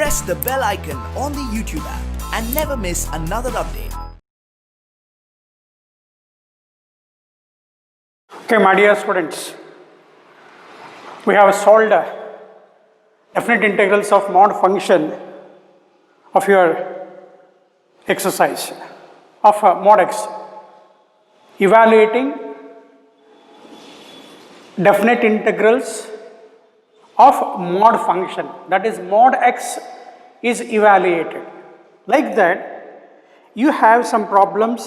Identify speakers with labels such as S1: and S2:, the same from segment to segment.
S1: press the bell icon on the YouTube app and never miss another update.
S2: Okay, my dear students, we have solved definite integrals of mod function of your exercise of mod x, evaluating definite integrals of mod function, that is mod x is evaluated. Like that, you have some problems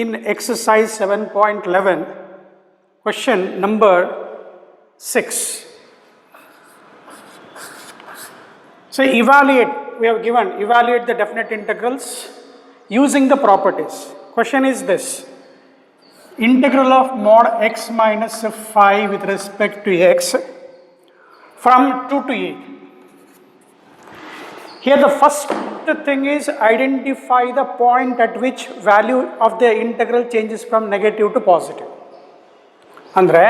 S2: in exercise 7.11, question number 6. So evaluate, we have given evaluate the definite integrals using the properties. Question is this: integral of mod x minus 5 with respect to x from 2 to 8. Here the first thing is identify the point at which value of the integral changes from negative to positive. Andre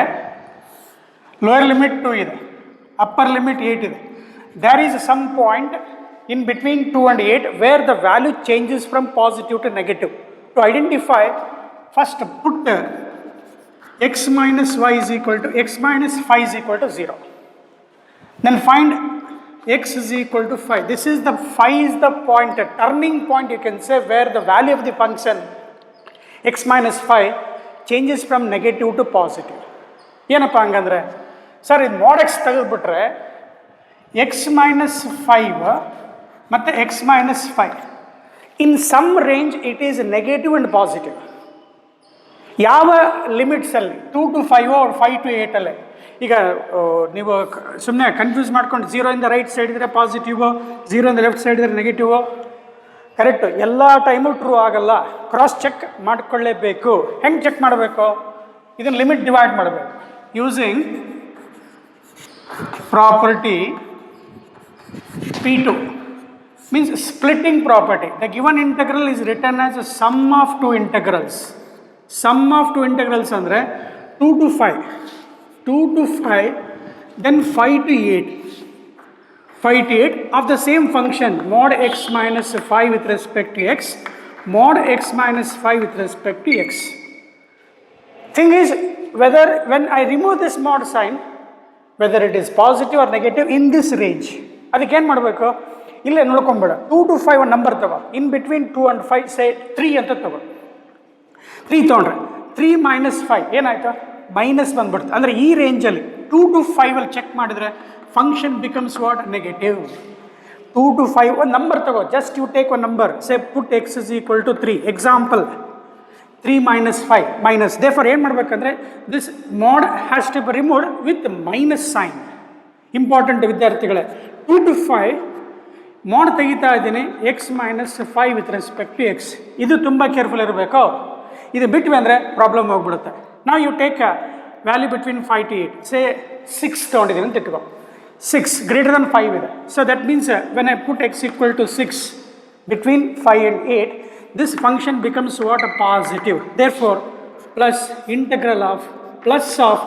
S2: lower limit 2 ಇದೆ, upper limit 8 ಇದೆ. There is some point in between 2 and 8 where the value changes from positive to negative. To identify, first put x minus y is equal to x minus 5 is equal to 0. Then find x is equal to 5. This is the 5 is the point, a turning point you can say, where the value of the function x minus 5 changes from negative to positive. ಏನಪ್ಪ ಹಂಗಂದ್ರೆ sir ಇದು mod x ತೆಗೆದುಬಿಟ್ರೆ x minus 5 ಮತ್ತು x minus 5 in some range it is negative and positive. ಯಾವ ಲಿಮಿಟ್ಸಲ್ಲಿ 2 to 5 or 5 to 8 ಅಲ್ಲೇ. ಈಗ ನೀವು ಸುಮ್ಮನೆ confuse ಮಾಡ್ಕೊಂಡು 0 ಇಂದ ರೈಟ್ ಸೈಡ್ ಇದ್ದರೆ ಪಾಸಿಟಿವು, 0 ಇಂದ ಲೆಫ್ಟ್ ಸೈಡ್ ಇದ್ದರೆ ನೆಗೆಟಿವು, ಕರೆಕ್ಟು ಎಲ್ಲ ಟೈಮು ಟ್ರೂ ಆಗಲ್ಲ. ಕ್ರಾಸ್ ಚೆಕ್ ಮಾಡಿಕೊಳ್ಳೇಬೇಕು. ಹೆಂಗೆ ಚೆಕ್ ಮಾಡಬೇಕು? ಇದನ್ನು ಲಿಮಿಟ್ ಡಿವೈಡ್ ಮಾಡಬೇಕು using property P2, means splitting property. The given integral is written as a sum of two integrals. Sum of two integrals andre 2 to 5, 2 to 5, then 5 to 8, 5 to 8 of the same function mod x minus 5 with respect to x, mod x minus 5 with respect to x. Thing is, whether when I remove this mod sign, whether it is positive or negative in this range, ಅದಕ್ಕೆ ಏನು ಮಾಡಬೇಕು? ಇಲ್ಲೇ ನೋಡ್ಕೊಂಬೇಡ. 2 to 5 ಒಂದು number ತಗೋ, in between 2 and 5 ಸೇ 3 ಅಂತ ತಗೋ. 3 ತೊಗೊಂಡ್ರೆ 3 minus 5 ಏನಾಯ್ತು? ಮೈನಸ್ ಬಂದ್ಬಿಡ್ತು. ಅಂದರೆ ಈ ರೇಂಜಲ್ಲಿ 2 to 5 ಅಲ್ಲಿ ಚೆಕ್ ಮಾಡಿದ್ರೆ function becomes what? Negative. 2 to 5 ಒಂದು ನಂಬರ್ ತಗೋ, just you take one number, say put x is equal to 3. Example 3 minus 5 minus. Therefore ಏನು ಮಾಡಬೇಕಂದ್ರೆ this mod has to be removed with minus sign. Important ವಿದ್ಯಾರ್ಥಿಗಳೇ, 2 to 5 mod ತೆಗಿತಾ ಇದ್ದೀನಿ x minus 5 with respect to x. ಇದು ತುಂಬ careful ಇರಬೇಕು. ಇದು ಬಿಟ್ವಿ ಅಂದರೆ ಪ್ರಾಬ್ಲಮ್ ಹೋಗ್ಬಿಡುತ್ತೆ. ನಾವು you take value between 5 to 8, say 6 ತೊಗೊಂಡಿದ್ದೀನಿ ಅಂತ ಇಟ್ಕೋ. 6 ಗ್ರೇಟರ್ ದನ್ 5 ಇದೆ. So that means when I put x equal to 6 between 5 and 8, this function becomes what? A positive. Therefore, plus integral of plus of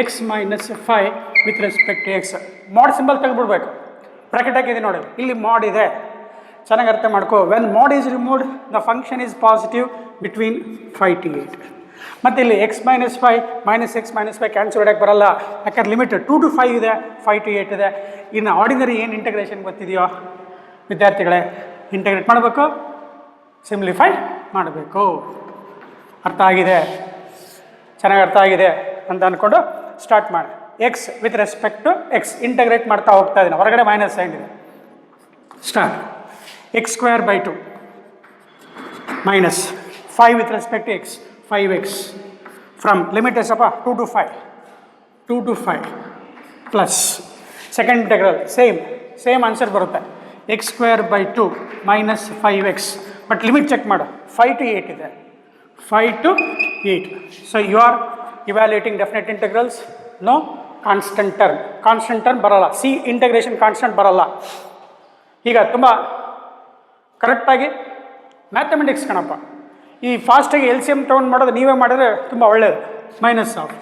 S2: x minus 5 with respect to x. Mod symbol ತೆಗೆದ್ಬಿಡ್ಬೇಕು. Bracket ಹಾಕಿದೆ ನೋಡಿ, ಇಲ್ಲಿ mod ಇದೆ, ಚೆನ್ನಾಗಿ ಅರ್ಥ ಮಾಡ್ಕೋ. When mod is removed, the function is positive between 5 to 8. ಮತ್ತು ಇಲ್ಲಿ x minus 5 minus x minus 5 cancel ಹೊಡಕ್ಕೆ ಬರಲ್ಲ, ಯಾಕಂದ್ರೆ ಲಿಮಿಟ್ 2 to 5 ಇದೆ, 5 to 8 ಇದೆ. ಇನ್ನು ಆರ್ಡಿನರಿ ಏನು ಇಂಟಗ್ರೇಷನ್ ಗೊತ್ತಿದೆಯೋ ವಿದ್ಯಾರ್ಥಿಗಳೇ, ಇಂಟಗ್ರೇಟ್ ಮಾಡಬೇಕು, ಸಿಂಪ್ಲಿಫೈ ಮಾಡಬೇಕು. ಅರ್ಥ ಆಗಿದೆ, ಚೆನ್ನಾಗಿ ಅರ್ಥ ಆಗಿದೆ ಅಂತ ಅಂದ್ಕೊಂಡು ಸ್ಟಾರ್ಟ್ ಮಾಡಿ. X with respect to x integrate ಮಾಡ್ತಾ ಹೋಗ್ತಾ ಇದ್ದೀನಿ, ಹೊರಗಡೆ ಮೈನಸ್ ಸೈನ್ ಇದೆ. Start. X square by 2 minus 5 with respect to x 5x from limit ಎಷ್ಟಪ್ಪ? 2 to 5, 2 to 5 plus second integral same answer ಬರುತ್ತೆ. X square by 2 minus 5x, but limit check ಮಾಡು, 5 to 8 ಇದೆ, 5 to 8. So you are evaluating definite integrals. No constant term ಬರಲ್ಲ. C integration constant ಬರಲ್ಲ. ಈಗ ತುಂಬ ಕರೆಕ್ಟಾಗಿ mathematics ಕಣಪ್ಪ. ಈ ಫಾಸ್ಟಾಗಿ ಎಲ್ ಸಿ ಎಮ್ ತೊಗೊಂಡು ಮಾಡೋದು ನೀವೇ ಮಾಡಿದ್ರೆ ತುಂಬ ಒಳ್ಳೆಯದು. Minus of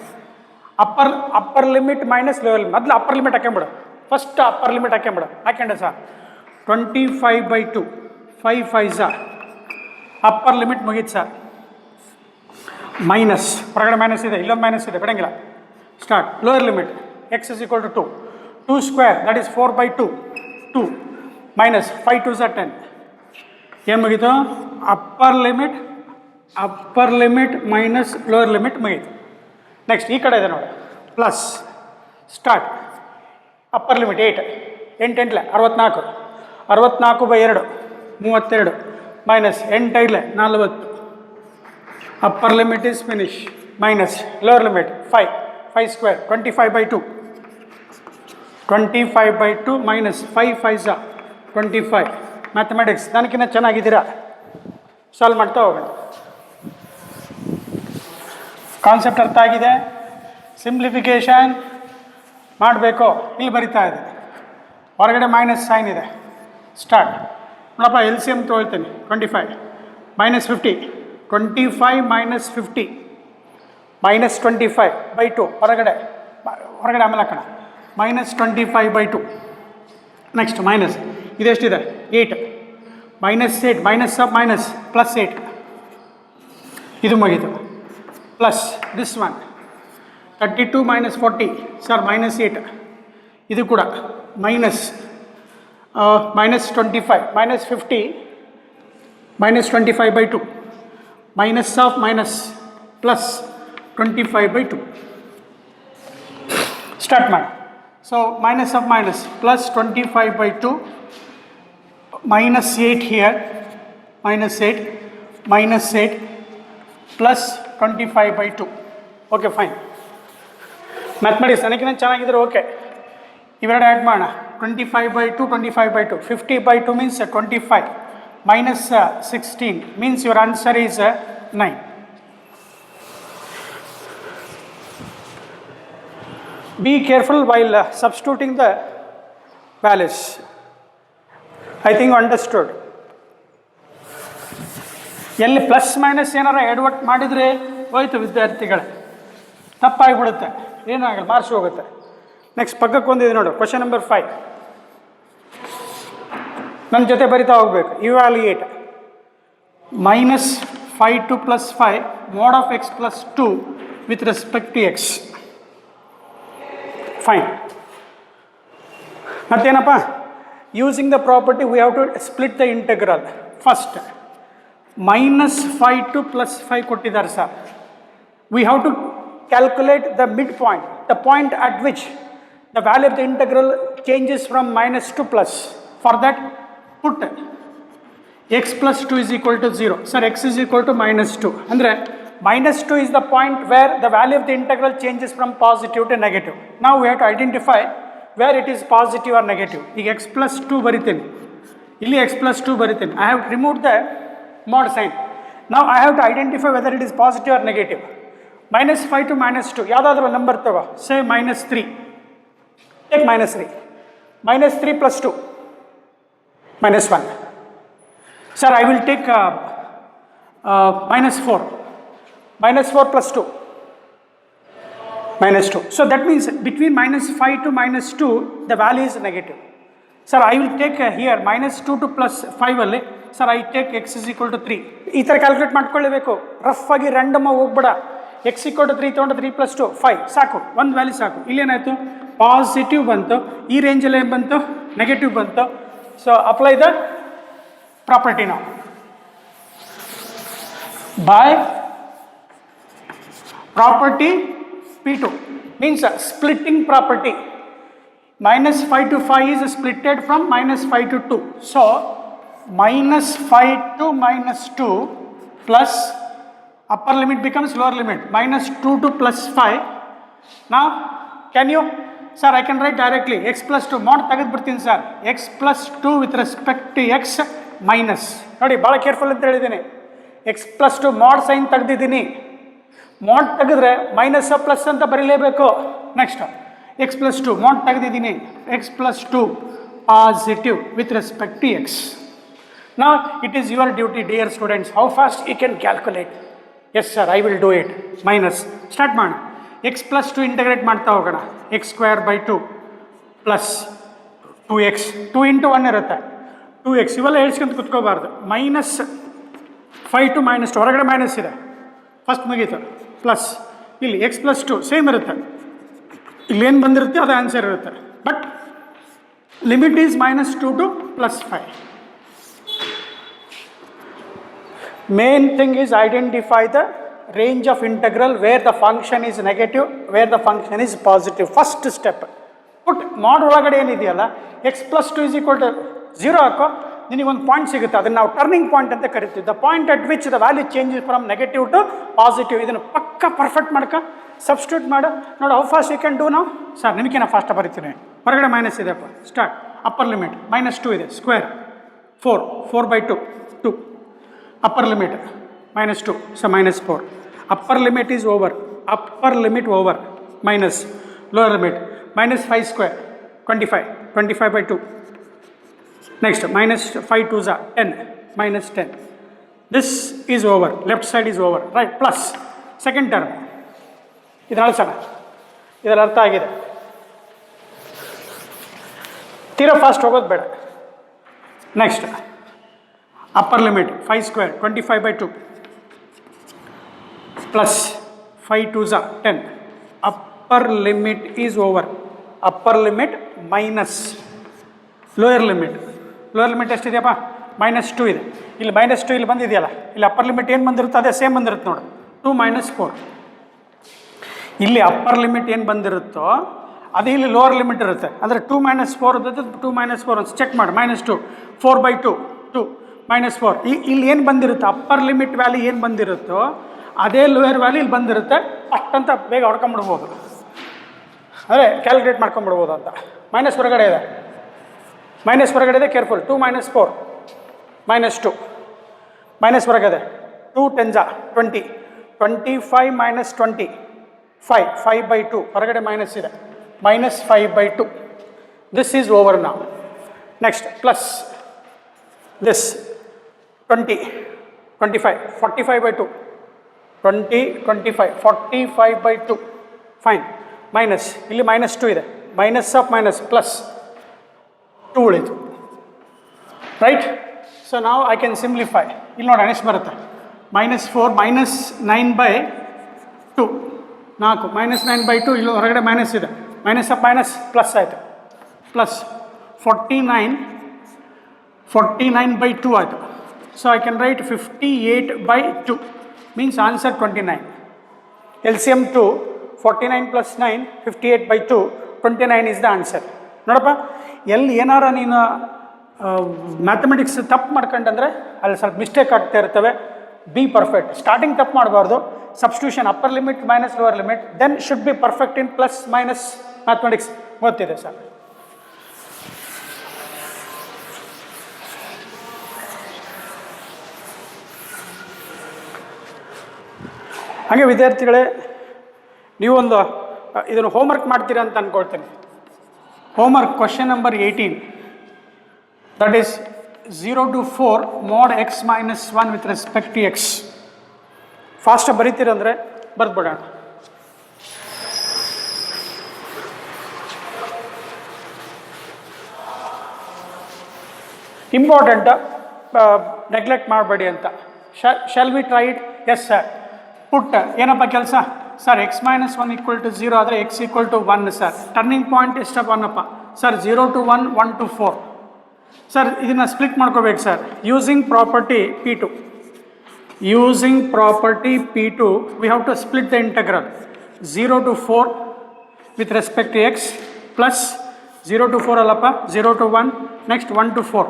S2: upper limit minus lower limit. ಮೊದಲು ಅಪ್ಪರ್ ಲಿಮಿಟ್ ಹಾಕ್ಕೊಂಬಿಡು, ಫಸ್ಟ್ ಅಪ್ಪರ್ ಲಿಮಿಟ್ ಹಾಕ್ಕೊಂಬಿಡು. ಹಾಕ್ಕೊಂಡೆ ಸರ್ 25/2 5 5s ಅಪ್ಪರ್ ಲಿಮಿಟ್ ಮುಗೀತು ಸರ್. ಮೈನಸ್ ಹೊರಗಡೆ ಮೈನಸ್ ಇದೆ, ಇಲ್ಲೊಂದು ಮೈನಸ್ ಇದೆ, ಬಿಡಂಗಿಲ್ಲ. Start. Lower limit x is equal to 2 2 square that is 4/2 2 minus 5 2s 10. ಏನು ಮುಗೀತು? Upper limit minus lower limit ಮುಗೀತು. ನೆಕ್ಸ್ಟ್ ಈ ಕಡೆ ಇದೆ ನೋಡಿ, plus. Start. Upper limit 8 8 8 64 64/2 32 minus 8 5 40. Upper limit is finish. Minus lower limit 5 5 square 25/2 25/2 minus 5 5s 25. Mathematics ನನಗಿನ್ನ ಚೆನ್ನಾಗಿದ್ದೀರಾ? Solve ಮಾಡ್ತಾ ಹೋಗೋಣ. ಕಾನ್ಸೆಪ್ಟ್ ಅರ್ಥ ಆಗಿದೆ? ಸಿಂಪ್ಲಿಫಿಕೇಶನ್ ಮಾಡಬೇಕು. ಇಲ್ಲಿ ಬರಿತಾ ಇದೆ, ಹೊರಗಡೆ ಮೈನಸ್ ಸೈನ್ ಇದೆ. ಸ್ಟಾರ್ಟ್. ನೋಡಪ್ಪ, ಎಲ್ ಸಿ ಎಮ್ ತೊಗೊಳ್ತೀನಿ. 25 ಮೈನಸ್ 50 25 ಮೈನಸ್ 50 ಮೈನಸ್ 25/2 ಹೊರಗಡೆ ಆಮೇಲೆ ಹಾಕೋಣ. ಮೈನಸ್ 25/2. ನೆಕ್ಸ್ಟ್ ಮೈನಸ್ ಇದೆಷ್ಟಿದೆ? 8 minus 8 minus of minus plus 8 ಇದು ಮುಗೀತು. Plus this one 32 minus 40 sir minus 8 ಇದು ಕೂಡ minus minus 25 minus 50 minus 25/2 minus of minus plus 25/2. Start ಮಾಡಿ. So minus of minus plus 25/2 minus 8 here, minus 8 plus 25/2. Okay, fine. Mathematics ನನಗಿನ್ನ ಚೆನ್ನಾಗಿದ್ರೆ okay. ಇವೆರಡು add ಮಾಡೋಣ. 25/2 25/2 50/2 means 25 minus 16 means your answer is 9. Be careful while substituting the values. I think understood. ಎಲ್ಲಿ plus minus ಏನಾರ ಎಡವಟ್ಟು ಮಾಡಿದರೆ ಹೋಯ್ತು ವಿದ್ಯಾರ್ಥಿಗಳೇ, ತಪ್ಪಾಗಿಬಿಡುತ್ತೆ, ಏನಾಗಲ್ಲ, ಮಾರ್ಕ್ಸ್ ಹೋಗುತ್ತೆ. ನೆಕ್ಸ್ಟ್ ಪಕ್ಕಕ್ಕೆ ಒಂದಿದೆ ನೋಡು, ಕ್ವಶನ್ ನಂಬರ್ 5. ನನ್ನ ಜೊತೆ ಬರಿತಾ ಹೋಗ್ಬೇಕು. Evaluate minus 5 2 plus 5 mod of x plus 2 with respect to x. Fine. ಮತ್ತೇನಪ್ಪ? Using the property, we have to split the integral. First, minus 5 to plus 5 kottidare sir. We have to calculate the midpoint, the point at which the value of the integral changes from minus to plus. For that, put x plus 2 is equal to 0. Sir, x is equal to minus 2. Andre, minus 2 is the point where the value of the integral changes from positive to negative. Now we have to identify where it is positive or negative. ಈಗ x plus 2 ಬರಿತೀನಿ, ಇಲ್ಲಿ x plus 2 ಬರಿತೀನಿ. I have removed the mod sign. Now I have to identify whether it is positive or negative. minus 5 to minus 2 ಯಾವುದಾದ್ರೂ number ತಗೋ. say minus 3. take minus 3. minus 3 plus 2 minus 1. Sir, I will take minus 4. minus 4 plus 2 minus 2. So that means between minus 5 to minus 2 the value is negative. Sir, I will take here minus 2 to plus 5 ಅಲ್ಲಿ. Sir, I take x is equal to 3. ಈ ಥರ calculate ಮಾಡ್ಕೊಳ್ಳೇಬೇಕು. Rough ಆಗಿ random ಆಗಿ ಹೋಗ್ಬೇಡ. x equal to 3 ತೊಗೊಂಡು 3 plus 2 5 ಸಾಕು, ಒಂದು value ಸಾಕು. ಇಲ್ಲೇನಾಯಿತು? ಪಾಸಿಟಿವ್ ಬಂತು, ಈ ರೇಂಜಲ್ಲಿ ಏನು ಬಂತು? ನೆಗೆಟಿವ್ ಬಂತು. ಸೊ ಅಪ್ಲೈ ದ ಪ್ರಾಪರ್ಟಿ ನಾವು. By property P2 means splitting property. Minus 5 to 5 is splitted from minus 5 to 2. So, minus 5 to minus 2 plus upper limit becomes lower limit. Minus 2 to plus 5. Now, can you? Sir, I can write directly. X plus 2. Mod tagad ಬರ್ತೀನಿ sir. X plus 2 with respect to x minus. ನೋಡಿ, ಭಾಳ careful ಅಂತ ಹೇಳಿದ್ದೀನಿ. X plus 2 mod sign ತೆಗೆದಿದ್ದೀನಿ. ಮಾಡ್ ತೆಗೆದ್ರೆ minus plus ಅಂತ ಬರೀಲೇಬೇಕು. Next X plus 2 mod ತೆಗೆದಿದ್ದೀನಿ. X plus 2 positive with respect to x. Now it is your duty dear students. How fast you can calculate? Yes sir, I will do it. Minus start ಮಾಡೋಣ. X plus 2 integrate ಮಾಡ್ತಾ ಹೋಗೋಣ. X square by 2 plus 2x 2 into 1 ಇರುತ್ತೆ. 2x ಇವೆಲ್ಲ ಹೇಳ್ಸ್ಕೊಂತ ಕುತ್ಕೋಬಾರ್ದು. -5 to -2 ಹೊರಗಡೆ minus ಇದೆ, first ಮುಗೀತು. Plus ಇಲ್ಲಿ x + 2 same ಇರುತ್ತೆ, ಇಲ್ಲೇನು ಬಂದಿರುತ್ತೆ ಅದು ಆನ್ಸರ್ ಇರುತ್ತೆ. But limit is -2 to +5. Main thing is identify the range of integral where the function is negative, where the function is positive. First step. Put mod ಒಳಗಡೆ ಏನಿದೆಯಲ್ಲ x + 2 = 0 ಹಾಕೋ, ನಿನಗೆ ಒಂದು ಪಾಯಿಂಟ್ ಸಿಗುತ್ತೆ, ಅದನ್ನು ನಾವು ಟರ್ನಿಂಗ್ ಪಾಯಿಂಟ್ ಅಂತ ಕರಿತೀವಿ. The point at which the value changes from negative to positive. ಇದನ್ನು ಪಕ್ಕ ಪರ್ಫೆಕ್ಟ್ ಮಾಡ್ಕೊ, ಸಬ್ಸ್ಟಿಟ್ಯೂಟ್ ಮಾಡು. ನೋಡಿ how fast you can do ನಾವು. ಸರ್ ನಿಮಗೇನ ಫಾಸ್ಟಾಗಿ ಬರೀತೀನಿ. ಹೊರಗಡೆ ಮೈನಸ್ ಇದೆಯಪ್ಪ, ಸ್ಟಾರ್ಟ್. ಅಪ್ಪರ್ ಲಿಮಿಟ್ -2 ಇದೆ, square 4/2 2. Upper limit -2, so -4. Upper limit is over, upper limit over, minus lower limit -5 square 25/2. Next -5 2s are 10, -10. This is over, left side is over, right? Plus second term. ಇದರ ಅಳಸಣ, ಇದರ ಅರ್ಥ ಆಗಿದೆ. ತೀರಾ fast ಹೋಗೋದು ಬೇಡ. Next upper limit 5 square 25/2 plus 5 2s are 10. Upper limit is over, upper limit minus lower limit. Lower limit ಎಷ್ಟಿದೆಯಪ್ಪ? -2 ಇದೆ. ಇಲ್ಲಿ -2 ಇಲ್ಲಿ ಬಂದಿದೆಯಲ್ಲ, ಇಲ್ಲಿ ಅಪ್ಪರ್ ಲಿಮಿಟ್ ಏನು ಬಂದಿರುತ್ತೆ ಅದೇ ಸೇಮ್ ಬಂದಿರುತ್ತೆ ನೋಡಿ, 2 - 4. ಇಲ್ಲಿ ಅಪ್ಪರ್ ಲಿಮಿಟ್ ಏನು ಬಂದಿರುತ್ತೋ ಅದೇ ಇಲ್ಲಿ ಲೋವರ್ ಲಿಮಿಟ್ ಇರುತ್ತೆ. ಅಂದರೆ 2 - 4 2 - 4 ಚೆಕ್ ಮಾಡಿ. -2 4/2 2 -4. ಇಲ್ಲಿ ಏನು ಬಂದಿರುತ್ತೋ ಅಪ್ಪರ್ ಲಿಮಿಟ್ ವ್ಯಾಲ್ಯೂ ಏನು ಬಂದಿರುತ್ತೋ ಅದೇ ಲೋಯರ್ ವ್ಯಾಲ್ಯೂ ಇಲ್ಲಿ ಬಂದಿರುತ್ತೆ. ಅಷ್ಟಂತ ಬೇಗ ಹೊಡ್ಕೊಂಬಿಡ್ಬೋದು, ಅದೇ ಕ್ಯಾಲ್ಕುಲೇಟ್ ಮಾಡ್ಕೊಂಬಿಡ್ಬೋದು ಅಂತ. ಮೈನಸ್ ಹೊರಗಡೆ ಇದೆ, ಮೈನಸ್ ಹೊರಗಡೆ ಇದೆ, ಕೇರ್ಫುಲ್. 2 - 4 -2 ಮೈನಸ್ ಹೊರಗಡೆ 2 10s are 20 25 - 20 5/2 ಹೊರಗಡೆ ಮೈನಸ್ ಇದೆ, -5/2. ದಿಸ್ ಈಸ್ ಓವರ್ ನಾವು. Next plus this 20 25 45/2 20 25 45/2 fine. Minus ಇಲ್ಲಿ -2 ಇದೆ, ಮೈನಸ್ ಆಫ್ ಮೈನಸ್ ಪ್ಲಸ್ 2 ಉಳಿತು, ರೈಟ್? ಸೊ ನಾವು ಐ ಕ್ಯಾನ್ ಸಿಂಪ್ಲಿಫೈ. ಇಲ್ಲಿ ನೋಡಿ ಎಷ್ಟು ಬರುತ್ತೆ, -4 -9/2 4 -9/2. ಇಲ್ಲಿ ಹೊರಗಡೆ ಮೈನಸ್ ಇದೆ, ಮೈನಸ್ ಆಫ್ ಮೈನಸ್ ಪ್ಲಸ್ ಆಯಿತು, ಪ್ಲಸ್ 49/2 ಆಯಿತು. So I can write 58/2 means answer 29. LCM 2 49 + 9 58/2 29 is the answer. ನೋಡಪ್ಪ, ಎಲ್ಲಿ ಏನಾರ ನೀನು ಮ್ಯಾಥಮೆಟಿಕ್ಸ್ ತಪ್ಪು ಮಾಡ್ಕೊಂಡಂದ್ರೆ ಅಲ್ಲಿ ಸ್ವಲ್ಪ ಮಿಸ್ಟೇಕ್ ಆಗ್ತಾ ಇರ್ತವೆ. B perfect. ಸ್ಟಾರ್ಟಿಂಗ್ ತಪ್ಪು ಮಾಡಬಾರ್ದು. Substitution upper limit minus lower limit, then should be perfect in plus minus mathematics. ಗೊತ್ತಿದೆ ಸರ್. ಹಾಗೆ ವಿದ್ಯಾರ್ಥಿಗಳೇ, ನೀವೊಂದು ಇದನ್ನು ಹೋಮ್ವರ್ಕ್ ಮಾಡ್ತೀರಾ ಅಂತ ಅಂದ್ಕೊಳ್ತೀನಿ. Homework question number 18, that is 0 to 4 mod x - 1 with respect to x. ಫಾಸ್ಟಾಗಿ ಬರೀತೀರಂದರೆ ಬರೆದ್ಬಿಡೋಣ. ಇಂಪಾರ್ಟೆಂಟ, ನೆಗ್ಲೆಕ್ಟ್ ಮಾಡಬೇಡಿ ಅಂತ. Shall we try it? Yes sir. Put ಏನಪ್ಪ ಕೆಲಸ ಸರ್? x - 1 = 0 ಆದರೆ x = 1 ಸರ್. ಟರ್ನಿಂಗ್ ಪಾಯಿಂಟ್ ಎಷ್ಟಪ್ಪ ಅನ್ನಪ್ಪ ಸರ್? 0 to 1 1 to 4 sir. ಇದನ್ನು ಸ್ಪ್ಲಿಟ್ ಮಾಡ್ಕೋಬೇಕು sir. Using property P2, using property P2 we have to split the integral 0 to 4 with respect to x plus 0 to 4 ಅಲ್ಲಪ್ಪ, 0 to 1 next 1 to 4.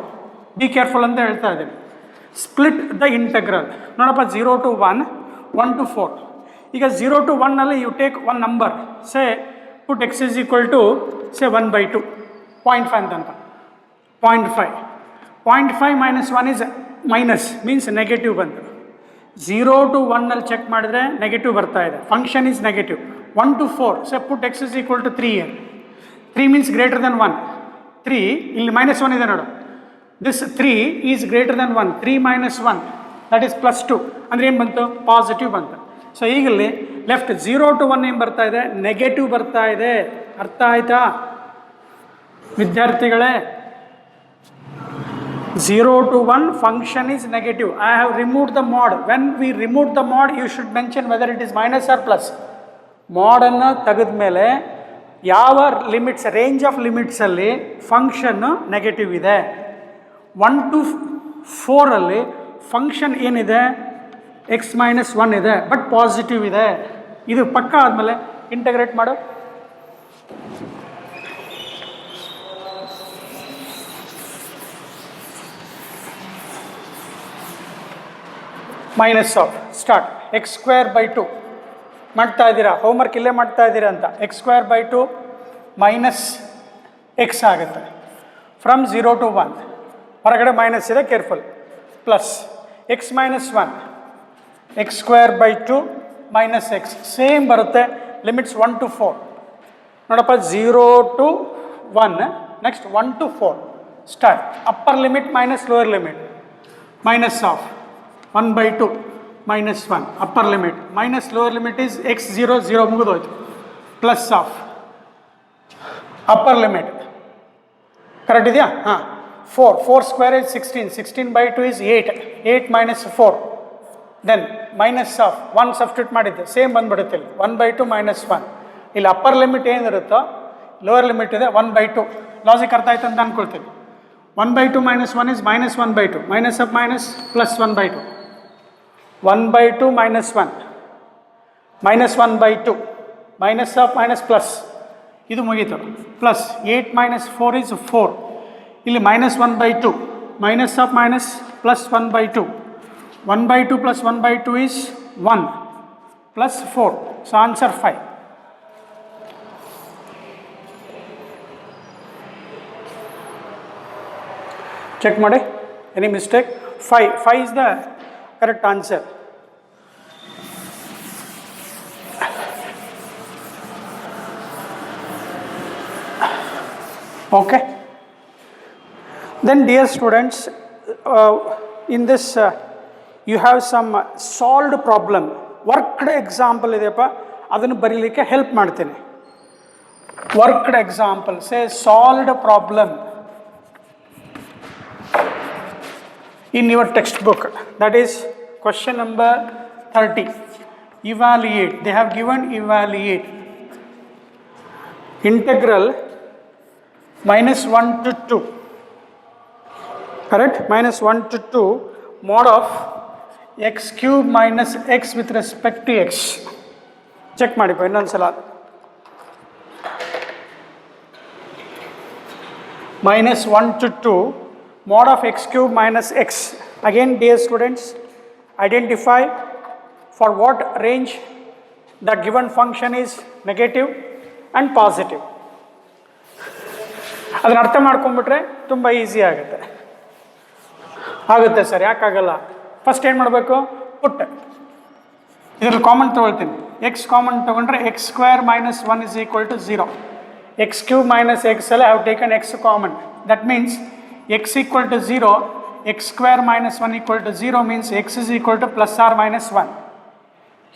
S2: Be careful ಅಂತ ಹೇಳ್ತಾ ಇದ್ದೀನಿ. Split the integral ನೋಡಪ್ಪ, 0 to 1 1 to 4. ಈಗ 0 to 1 ನಲ್ಲಿ you take one number, say put x is equal to say 1/2 0.5 ಅಂತ. 0.5 minus 1 is minus, means negative ಬಂತು. 0 to 1 ನಲ್ಲಿ ಚೆಕ್ ಮಾಡಿದ್ರೆ ನೆಗೆಟಿವ್ ಬರ್ತಾ ಇದೆ, function is negative. 1 to 4 say put x is equal to 3 here. 3 means greater than 1. 3 ಇಲ್ಲಿ -1 ಇದೆ ನೋಡು. This 3 is greater than 1. 3 - 1 that is +2 ಅಂದರೆ ಏನು ಬಂತು? ಪಾಸಿಟಿವ್ ಬಂತು. ಸೊ ಈಗಲ್ಲಿ ಲೆಫ್ಟ್ 0 to 1 ಏನು ಬರ್ತಾ ಇದೆ? ನೆಗೆಟಿವ್ ಬರ್ತಾ ಇದೆ. ಅರ್ಥ ಆಯ್ತಾ ವಿದ್ಯಾರ್ಥಿಗಳೇ? 0 to 1 function is negative. I have removed the mod. When we remove the mod, you should mention whether it is minus or plus. Mod ಅನ್ನು ತೆಗೆದ ಮೇಲೆ ಯಾವ ಲಿಮಿಟ್ಸ್ ರೇಂಜ್ ಆಫ್ ಲಿಮಿಟ್ಸಲ್ಲಿ ಫಂಕ್ಷನ್ನು ನೆಗೆಟಿವ್ ಇದೆ. 1 to 4ಅಲ್ಲಿ ಫಂಕ್ಷನ್ ಏನಿದೆ ಎಕ್ಸ್ ಮೈನಸ್ 1 ಇದೆ ಬಟ್ ಪಾಸಿಟಿವ್ ಇದೆ. ಇದು ಪಕ್ಕ ಆದಮೇಲೆ ಇಂಟಗ್ರೇಟ್ ಮಾಡು. Minus of start x square by 2 ಮಾಡ್ತಾ ಇದ್ದೀರಾ, ಹೋಮ್ವರ್ಕ್ ಇಲ್ಲೇ ಮಾಡ್ತಾ ಇದ್ದೀರಾ ಅಂತ. X square by 2 minus X ಆಗುತ್ತೆ. ಫ್ರಮ್ 0 to 1 ಹೊರಗಡೆ ಮೈನಸ್ ಇದೆ, careful. Plus x minus 1 X square by 2 minus X same ಬರುತ್ತೆ. ಲಿಮಿಟ್ಸ್ 1 to 4 ನೋಡಪ್ಪ, 0 to 1 next 1 to 4 start. Upper limit minus lower limit. Minus of 1 by 2 minus 1 upper limit minus lower limit is x 0 0 ಮುಗಿದೋಯ್ತು. Plus of upper limit correct ಇದೆಯಾ? ಹಾಂ. 4 square is 16 16 by 2 is 8 8 minus 4 then minus of 1 substitute ಮಾಡಿದ್ದೆ same ಬಂದ್ಬಿಡುತ್ತೆ ಇಲ್ಲಿ 1 by 2 minus 1. ಇಲ್ಲಿ upper limit ಏನಿರುತ್ತೋ lower limit ಇದೆ 1 by 2. Logic ಅರ್ಥ ಆಯ್ತು ಅಂತ ಅಂದ್ಕೊಳ್ತೀನಿ. 1 by 2 minus 1 is minus 1 by 2 minus of minus plus 1 by 2. 1 by 2 minus 1 minus 1 by 2 minus of minus plus ಇದು ಮುಗೀತು. Plus 8 minus 4 is 4. ಇಲ್ಲಿ minus 1 by 2 minus of minus plus 1 by 2 1 by 2 plus 1 by 2 is 1 plus 4. So answer 5. Check ಮಾಡಿ, any mistake? 5 is the correct answer. Okay. Then dear students, in this you have some solved problem. Worked example ಇದೆಯಪ್ಪ, ಅದನ್ನು ಬರೀಲಿಕ್ಕೆ help ಮಾಡ್ತೀನಿ. Worked example, say solved problem in your textbook, that is question number 30. Evaluate, they have given evaluate integral minus 1 to 2, correct? Minus 1 to 2 mod of x cube minus x with respect to x. Check ಮಾಡಿಪ್ಪ ಇನ್ನೊಂದ್ಸಲ. minus 1 to 2 mod of x cube minus x. Again dear students, identify for what range the given function is negative and positive. ಅದನ್ನು ಅರ್ಥ ಮಾಡ್ಕೊಂಡ್ಬಿಟ್ರೆ ತುಂಬ easy ಆಗುತ್ತೆ. Sir, ಯಾಕಾಗಲ್ಲ? First ಏನು ಮಾಡಬೇಕು? ಪುಟ್ ಇದರಲ್ಲಿ common ತೊಗೊಳ್ತೀನಿ. X common ತೊಗೊಂಡ್ರೆ x square minus 1 is equal to 0. X cube minus x ಅಲ್ಲಿ I have taken x common. That means x equal to 0, x square minus 1 equal to 0 means x is equal to plus or minus 1.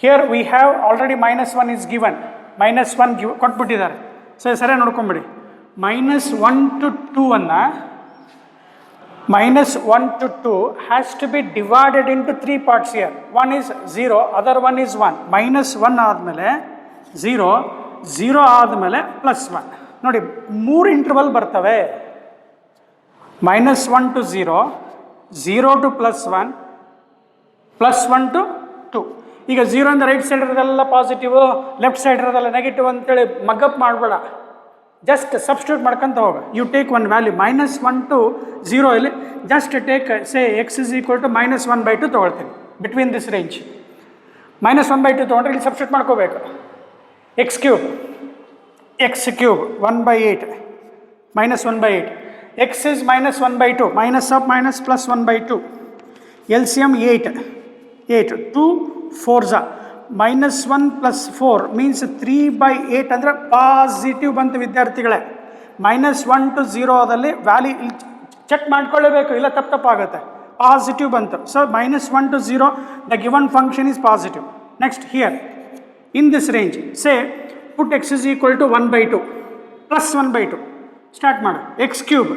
S2: Here we have already minus 1 is given. Minus 1 ಕೊಟ್ಬಿಟ್ಟಿದ್ದಾರೆ. ಸರಿ ನೋಡ್ಕೊಂಬಿಡಿ. minus 1 to 2 ಅನ್ನು minus 1 to 2 has to be divided into 3 parts here. One is 0, other one is 1. minus 1 ಆದಮೇಲೆ 0, 0 ಆದಮೇಲೆ plus 1. ನೋಡಿ 3 interval ಬರ್ತವೆ. minus 1 to 0, 0 to plus 1, plus 1 to 2. ಈಗ 0 ಅಂದರೆ right side ಇರೋದೆಲ್ಲ positive, left side ಇರೋದೆಲ್ಲ ನೆಗೆಟಿವ್ ಅಂತೇಳಿ ಮಗಪ್ ಮಾಡಬೇಡ. ಜಸ್ಟ್ ಸಬ್ಸ್ಟಿಟ್ಯೂಟ್ ಮಾಡ್ಕೊಂತ ಹೋಗ. You take one value minus 1 to 0 ಇಲ್ಲಿ just take say x is equal to minus 1 by 2 ತೊಗೊಳ್ತೀನಿ. Between this range minus 1 by 2 ತೊಗೊಂಡ್ರೆ ಇಲ್ಲಿ ಸಬ್ಸ್ಟಿಟ್ಯೂಟ್ ಮಾಡ್ಕೋಬೇಕು. x cube 1 by 8 minus 1 by 8. x is minus 1 by 2, minus of minus plus 1 by 2. LCM 8, 2 4s minus 1 plus 4 means 3 by 8 ಅಂದರೆ positive ಬಂತು ವಿದ್ಯಾರ್ಥಿಗಳೇ. minus 1 to 0 ದಲ್ಲಿ value check ಮಾಡ್ಕೊಳ್ಳೇಬೇಕು, ಇಲ್ಲ ತಪ್ಪಾಗುತ್ತೆ. Positive ಬಂತು. So minus 1 to 0 the given function is positive. Next here in this range say put x is equal to 1 by 2 plus 1 by 2. Start ಮಾಡು. X cube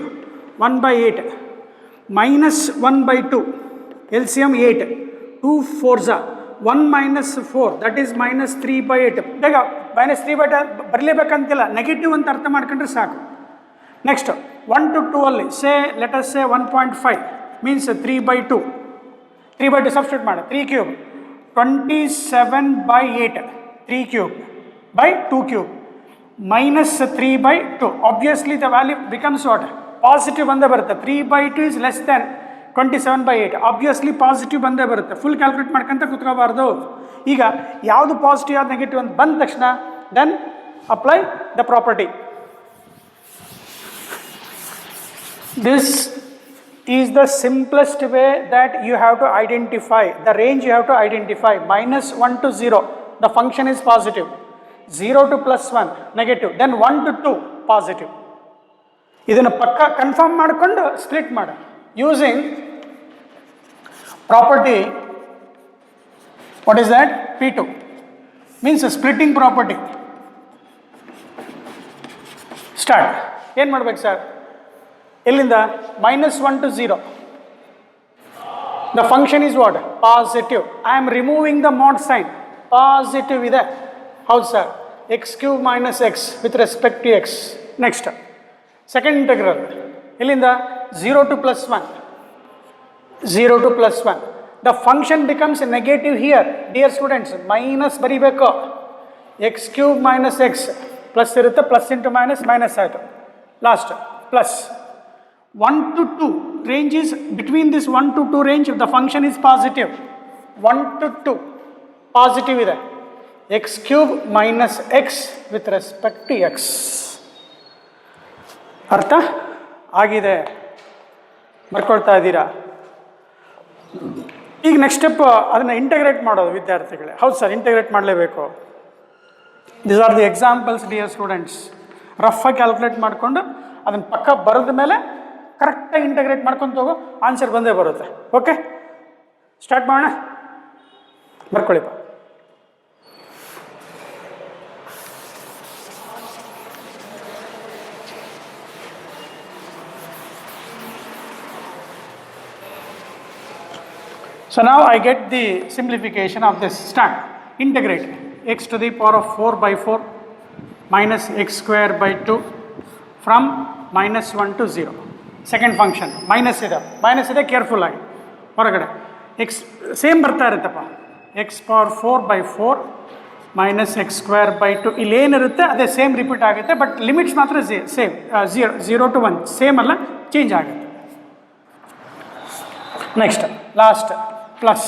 S2: 1 by 8 -1/2 LCM 8, 2 4s 1 - 4 that is -3/8. ಬೇಗ -3/8 ಬರಲೇಬೇಕಂತಿಲ್ಲ, negative ಅಂತ ಅರ್ಥ ಮಾಡ್ಕೊಂಡ್ರೆ ಸಾಕು. Next 1 to 2 ಅಲ್ಲಿ let us ಸೇ 1.5 means 3/2. 3/2 substitute ಮಾಡಿ, 3 cube 27/8, 3 cube by 2 cube minus 3/2. Obviously the value becomes what? Positive ಬಂದೇ ಬರುತ್ತೆ. 3/2 is less than 27/8. Obviously positive ಬಂದೇ ಬರುತ್ತೆ. ಫುಲ್ ಕ್ಯಾಲ್ಕುಲೇಟ್ ಮಾಡ್ಕೊಂತ ಕೂತ್ಕೋಬಾರ್ದು. ಈಗ ಯಾವುದು ಪಾಸಿಟಿವ್ ಯಾವುದು ನೆಗೆಟಿವ್ ಅಂತ ಬಂದ ತಕ್ಷಣ then apply the property. This is the simplest way that you have to identify the range. You have to identify -1 to 0 the function is positive, 0 to +1 negative, then 1 to 2 positive. ಇದನ್ನು ಪಕ್ಕ confirm ಮಾಡಿಕೊಂಡು split ಮಾಡಿ using property. What is that? P2 means splitting property. Start. ಏನು ಮಾಡ್ಬೇಕು sir? ಎಲ್ಲಿಂದ? -1 to 0 the function is what? Positive. I am removing the mod sign. Positive ಇದೆ. ಹೌದು sir. x³ - x with respect to x. Next second integral ಎಲ್ಲಿಂದ? 0 to +1. 0 to +1 the function becomes negative here. Dear students, minus ಬರೀಬೇಕು. x³ - x plus ಇರುತ್ತೆ, plus into minus ಆಯಿತು. Last plus 1 to 2 range is between this 1 to 2 range the function is positive. 1 to 2 positive ಇದೆ. x³ - x with respect to x. ಅರ್ಥ ಆಗಿದೆ? ಬರ್ಕೊಳ್ತಾ ಇದ್ದೀರಾ? ಈಗ next step ಅದನ್ನು integrate ಮಾಡೋದು ವಿದ್ಯಾರ್ಥಿಗಳೇ. ಹೌದು ಸರ್, ಇಂಟಗ್ರೇಟ್ ಮಾಡಲೇಬೇಕು. These are the examples dear students. ರಫಾಗಿ ಕ್ಯಾಲ್ಕುಲೇಟ್ ಮಾಡಿಕೊಂಡು ಅದನ್ನು ಪಕ್ಕ ಬರೆದ ಮೇಲೆ ಕರೆಕ್ಟಾಗಿ ಇಂಟಗ್ರೇಟ್ ಮಾಡ್ಕೊತ ಹೋಗೋ, ಆನ್ಸರ್ ಬಂದೇ ಬರುತ್ತೆ. ಓಕೆ, ಸ್ಟಾರ್ಟ್ ಮಾಡೋಣ. ಬರ್ಕೊಳ್ಳಿಪ್ಪ. So now I get the simplification of this. Start. Integrate x⁴/4 minus x²/2 from -1 to 0. Second function minus ಇದೆ ಕೇರ್ಫುಲ್ ಆಗಿ. ಹೊರಗಡೆ ಎಕ್ಸ್ ಸೇಮ್ ಬರ್ತಾ ಇರುತ್ತಪ್ಪ. x⁴/4 ಮೈನಸ್ x²/2 ಇಲ್ಲಿ ಏನಿರುತ್ತೆ ಅದೇ ಸೇಮ್ ರಿಪೀಟ್ ಆಗುತ್ತೆ, ಬಟ್ ಲಿಮಿಟ್ಸ್ ಮಾತ್ರ ಸೇಮ್. 0 to 1 ಸೇಮ್ ಅಲ್ಲ, ಚೇಂಜ್ ಆಗುತ್ತೆ. Next last plus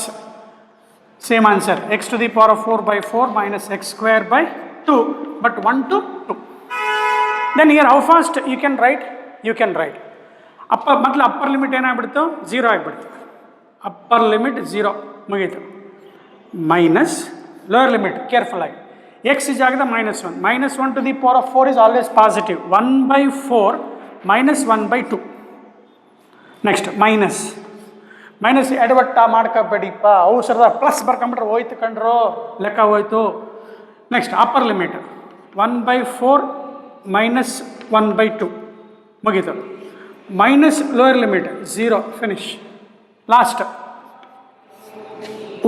S2: same answer x⁴/4 minus x²/2 but 1 to 2. Then here how fast you can write. Upper limit ಏನಾಗ್ಬಿಡ್ತು? 0 ಆಗಿಬಿಡ್ತು. ಅಪ್ಪರ್ ಲಿಮಿಟ್ 0 ಮುಗೀತು. ಮೈನಸ್ ಲೋಯರ್ ಲಿಮಿಟ್ ಕೇರ್ಫುಲ್ ಆಗಿ x ಜಾಗದ -1. -1 to the power of 4 is always positive. 1/4 minus 1/2. Next minus ಎಡವಟ್ಟ ಮಾಡ್ಕೋಬೇಡಿಪ್ಪ. ಅವಸರದ plus ಬರ್ಕೊಂಬಿಟ್ರೆ ಹೋಯ್ತು ಕಂಡ್ರು, ಲೆಕ್ಕ ಹೋಯ್ತು. ನೆಕ್ಸ್ಟ್ ಅಪ್ಪರ್ ಲಿಮಿಟ್ 1/4 minus 1/2 ಮುಗೀತು. Minus lower limit 0 finish. Last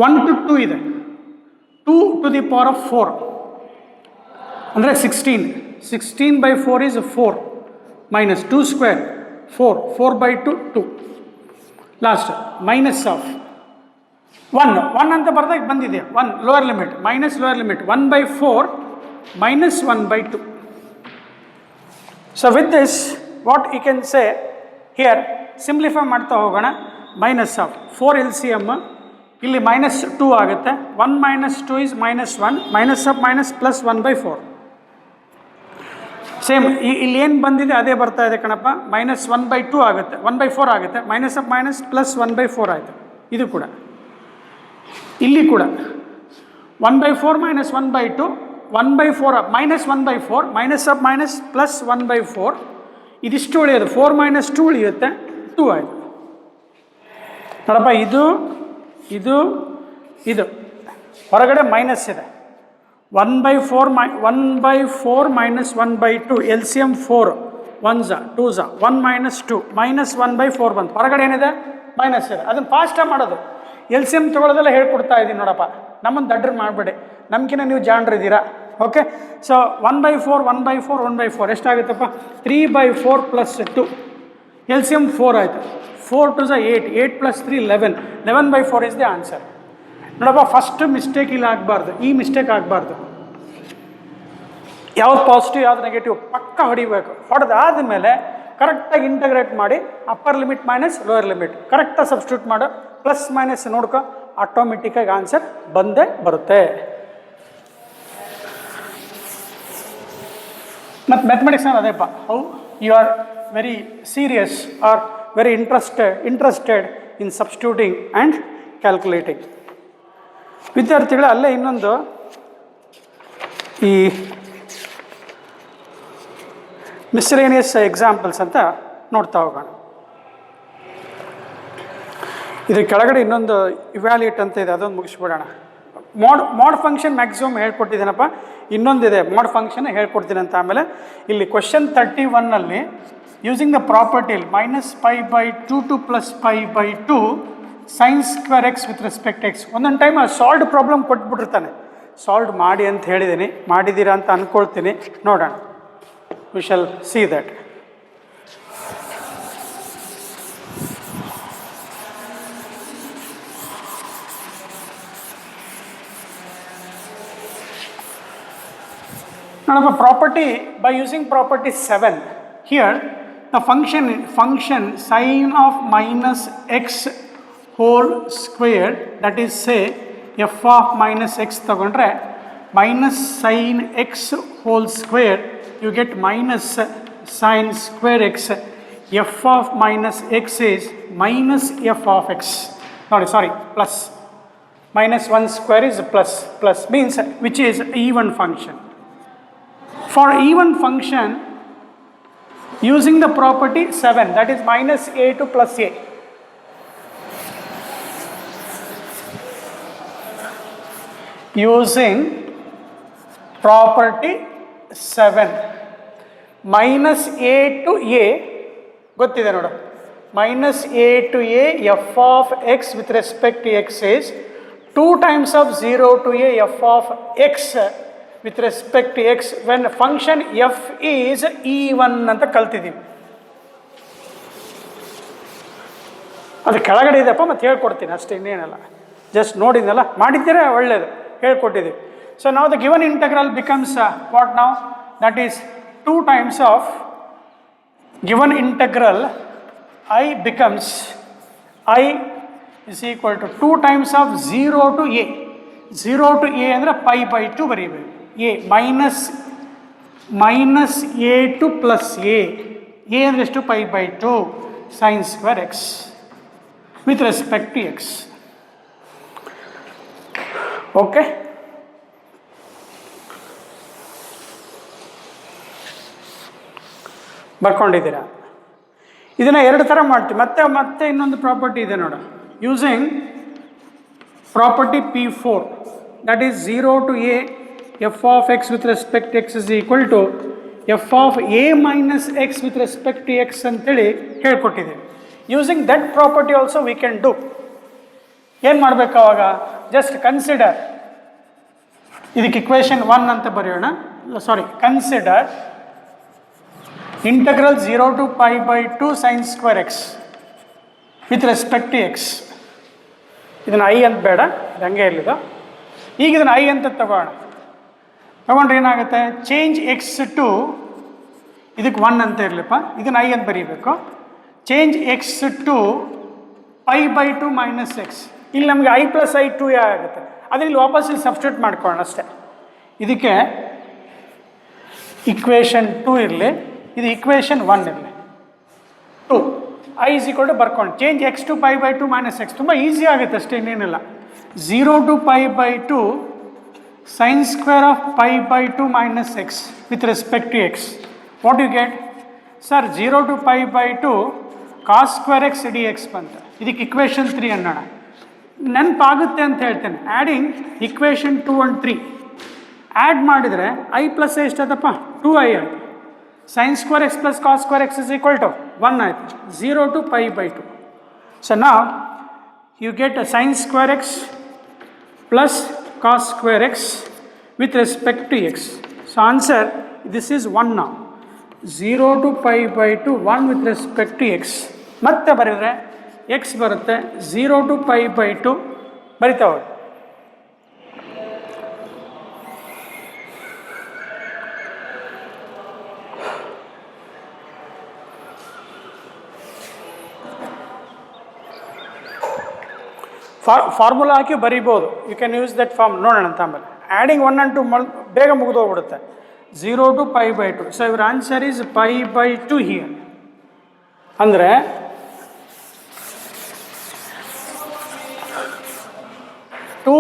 S2: 1 to 2 ಇದೆ. 2 to the power of 4 ಅಂದರೆ 16. 16/4 is 4 minus 2 square 4/2 2. Last minus of 1 ಅಂತ ಬರ್ದಾಗ ಬಂದಿದೆ. 1 lower limit minus lower limit 1/4 minus 1/2. So with this what you can say here, simplify ಮಾಡ್ತಾ ಹೋಗೋಣ. Minus of 4 LCM ಇಲ್ಲಿ -2 ಆಗುತ್ತೆ. 1 - 2 is -1 minus of minus plus 1/4. Same ಇಲ್ಲಿ ಏನು ಬಂದಿದೆ ಅದೇ ಬರ್ತಾ ಇದೆ ಕಣಪ್ಪ. -1/2 ಆಗುತ್ತೆ, 1/4 ಆಗುತ್ತೆ. ಮೈನಸ್ ಆಫ್ ಮೈನಸ್ ಪ್ಲಸ್ 1/4 ಆಯಿತು. ಇದು ಕೂಡ ಇಲ್ಲಿ ಕೂಡ 1/4 minus 1/2 1/4 minus 1/4 minus of minus plus 1/4. ಇದಿಷ್ಟು ಉಳಿಯೋದು 4 - 2 ಉಳಿಯುತ್ತೆ, 2 ಆಯಿತು. ನೋಡಪ್ಪ, ಇದು ಹೊರಗಡೆ ಮೈನಸ್ ಇದೆ. 1/4 minus 1/2 LCM 4 1 2 1 ಮೈನಸ್ 2 ಮೈನಸ್ 1/4 ಬಂತು. ಹೊರಗಡೆ ಏನಿದೆ ಮೈನಸ್ ಇದೆ. ಅದನ್ನು ಫಾಸ್ಟಾಗಿ ಮಾಡೋದು. ಎಲ್ ಸಿ ಎಮ್ ತೊಗೊಳ್ಳೋದೆಲ್ಲ ಹೇಳ್ಕೊಡ್ತಾ ಇದ್ದೀನಿ ನೋಡಪ್ಪ. ನಮ್ಮನ್ನು ದಡ್ಡ್ರು ಮಾಡಬೇಡಿ, ನಮ್ಗಿನ್ನ ನೀವು ಜಾಣರಿದ್ದೀರಾ. ಓಕೆ, ಸೊ 1/4 1/4 1/4 ಎಷ್ಟಾಗುತ್ತಪ್ಪ? 3/4 ಪ್ಲಸ್ 2 ಎಲ್ ಸಿ ಎಮ್ 4 ಆಯಿತು. 4 2 8 8 ಪ್ಲಸ್ 3 11 11/4 ಇಸ್ ದಿ ಆನ್ಸರ್. ನೋಡಪ್ಪ, ಫಸ್ಟ್ ಮಿಸ್ಟೇಕ್ ಇಲ್ಲಿ ಆಗಬಾರ್ದು, ಈ ಮಿಸ್ಟೇಕ್ ಆಗಬಾರ್ದು. ಯಾವ್ದು ಪಾಸಿಟಿವ್ ಯಾವ್ದು ನೆಗೆಟಿವ್ ಪಕ್ಕ ಹೊಡಿಬೇಕು. ಹೊಡೆದಾದ ಮೇಲೆ ಕರೆಕ್ಟಾಗಿ ಇಂಟಗ್ರೇಟ್ ಮಾಡಿ upper limit minus lower limit ಕರೆಕ್ಟಾಗಿ ಸಬ್ಸ್ಟಿಟ್ಯೂಟ್ ಮಾಡು, ಪ್ಲಸ್ ಮೈನಸ್ ನೋಡ್ಕೊ, ಆಟೋಮೆಟಿಕ್ಕಾಗಿ ಆನ್ಸರ್ ಬಂದೇ ಬರುತ್ತೆ. ಮತ್ತು ಮ್ಯಾಥಮೆಟಿಕ್ಸ್ನಲ್ಲಿ ಅದೇಪ್ಪ, how you are very serious are very interested in substituting and calculating. ವಿದ್ಯಾರ್ಥಿಗಳೇ, ಅಲ್ಲೇ ಇನ್ನೊಂದು ಈ ಮಿಸ್ಲೇನಿಯಸ್ ಎಕ್ಸಾಂಪಲ್ಸ್ ಅಂತ ನೋಡ್ತಾ ಹೋಗೋಣ. ಇದ್ರ ಕೆಳಗಡೆ ಇನ್ನೊಂದು ಇವ್ಯಾಲ್ಯೂಯೇಟ್ ಅಂತ ಇದೆ, ಅದೊಂದು ಮುಗಿಸ್ಬಿಡೋಣ. ಮಾಡ್ ಫಂಕ್ಷನ್ ಮ್ಯಾಕ್ಸಿಮಮ್ ಹೇಳ್ಕೊಟ್ಟಿದ್ದೀನಪ್ಪ, ಇನ್ನೊಂದಿದೆ ಮಾಡ್ ಫಂಕ್ಷನ್ ಹೇಳ್ಕೊಡ್ತೀನಿ ಅಂತ. ಆಮೇಲೆ ಇಲ್ಲಿ ಕ್ವಶನ್ 31ನಲ್ಲಿ using the property -π/2 to +π/2 sin square x with respect x. ಒಂದೊಂದು ಟೈಮ್ ಸಾಲ್ವ್ಡ್ ಪ್ರಾಬ್ಲಮ್ ಕೊಟ್ಬಿಟ್ಟಿರ್ತಾನೆ, ಸಾಲ್ವ್ ಮಾಡಿ ಅಂತ ಹೇಳಿದ್ದೀನಿ, ಮಾಡಿದ್ದೀರಾ ಅಂತ ಅಂದ್ಕೊಳ್ತೀನಿ. ನೋಡೋಣ, we shall see that. Now the property, by using property 7, here the function sin of minus x whole square, that is say f of minus x ತಗೊಂಡ್ರೆ minus sin x whole square, you get minus sin square x. F of minus x is minus f of x. Sorry, plus. Minus 1 square is plus. Plus means which is even function. For even function, using the property 7, that is minus a to plus a. Using property 7, minus a to a ಗೊತ್ತಿದೆ ನೋಡು, minus a to a f of x with respect to x is 2 times of 0 to a f of x with respect to x when function f is even ಅಂತ ಕಲ್ತಿದ್ದೀವಿ. ಅದು ಕೆಳಗಡೆ ಇದೆಪ್ಪ, ಮತ್ತೆ ಹೇಳ್ಕೊಡ್ತೀನಿ ಅಷ್ಟೇ, ಇನ್ನೇನಲ್ಲ. Just ನೋಡಿದ್ನಲ್ಲ, ಮಾಡಿದ್ದೀರಾ ಒಳ್ಳೆಯದು, ಹೇಳ್ಕೊಟ್ಟಿದ್ದೀವಿ. So now the given integral becomes what now? That is 2 times of given integral I becomes I is equal to 2 times of 0 to a. 0 to a ಅಂದರೆ π/2 ಬರೀಬೇಕು. a minus a to plus a. a ಅಂದರೆ ಎಷ್ಟು? π/2 sin square x with respect to x. Okay. ಬರ್ಕೊಂಡಿದ್ದೀರಾ? ಇದನ್ನು ಎರಡು ಥರ ಮಾಡ್ತೀವಿ. ಮತ್ತೆ ಇನ್ನೊಂದು ಪ್ರಾಪರ್ಟಿ ಇದೆ ನೋಡು, using property P4, that is 0 to a f of x with respect to x is equal to f of a minus x with respect to x ಅಂತೇಳಿ ಹೇಳ್ಕೊಟ್ಟಿದ್ದೀವಿ. Using that property also we can do. ಏನು ಮಾಡಬೇಕು ಅವಾಗ? Just consider, ಇದಕ್ಕೆ equation 1 ಅಂತ ಬರೆಯೋಣ. ಸಾರಿ, consider integral 0 to π/2 sin square x with respect to x. ಇದನ್ನು I ಅಂತ ಬೇಡ, ಇದು ಹಂಗೆ ಇರಲಿದು. ಈಗ ಇದನ್ನು I ಅಂತ ತಗೊಂಡ್ರೆ ಏನಾಗುತ್ತೆ? ಚೇಂಜ್ ಎಕ್ಸ್ ಟು, ಇದಕ್ಕೆ 1 ಅಂತ ಇರಲಿಪ್ಪ, ಇದನ್ನು I ಅಂತ ಬರೀಬೇಕು. Change x to π/2 minus x. ಇಲ್ಲಿ ನಮಗೆ I ಪ್ಲಸ್ I 2 ಆಗುತ್ತೆ. ಆದರೆ ಇಲ್ಲಿ ವಾಪಸ್ ಇಲ್ಲಿ ಸಬ್ಸ್ಟಿಟ್ಯೂಟ್ ಮಾಡ್ಕೊಳ್ಳೋಣ ಅಷ್ಟೇ. ಇದಕ್ಕೆ ಇಕ್ವೇಷನ್ 2 ಇರಲಿ, ಇದು ಇಕ್ವೇಷನ್ 1 ಇರಲಿ. 2 I is equal to ಬರ್ಕೊಂಡು change x to π/2 minus x. ತುಂಬ ಈಸಿ ಆಗುತ್ತೆ ಅಷ್ಟೇ, ಇನ್ನೇನಿಲ್ಲ. 0 to π/2 sin square of π/2 minus x with respect to x. What you get? Sir, 0 to π/2 cos square x dx ಬಂತ. ಇದಕ್ಕೆ ಇಕ್ವೇಷನ್ 3 ಅನ್ನೋಣ. ನೆನಪಾಗುತ್ತೆ ಅಂತ ಹೇಳ್ತೇನೆ. ಆ್ಯಡಿಂಗ್ ಇಕ್ವೇಷನ್ 2 and 3 ಆ್ಯಡ್ ಮಾಡಿದರೆ I ಪ್ಲಸ್ ಎಷ್ಟಾದಪ್ಪ? 2i ಆಯಿತು. sin square x plus cos square x is equal to 1 ಆಯಿತು 0 to pi by 2. So now you get a sin square x plus cos square x with respect to x. So answer, this is 1 now. 0 to pi by 2 1 with respect to x. ಮತ್ತೆ ಬರೆದರೆ x ಬರುತ್ತೆ 0 to pi by 2 ಬರಿತಾ ಹೋಗಿ. Formula ಹಾಕಿ ಬರಿಬೋದು, you can use that form. ನೋಡೋಣ ಅಂತ ಆಮೇಲೆ ಆ್ಯಡಿಂಗ್ 1 and 2 ಬೇಗ ಮುಗಿದೋಗ್ಬಿಡುತ್ತೆ. 0 to pi by 2. ಸೊ ಇವರ answer is pi by 2 here. ಅಂದರೆ two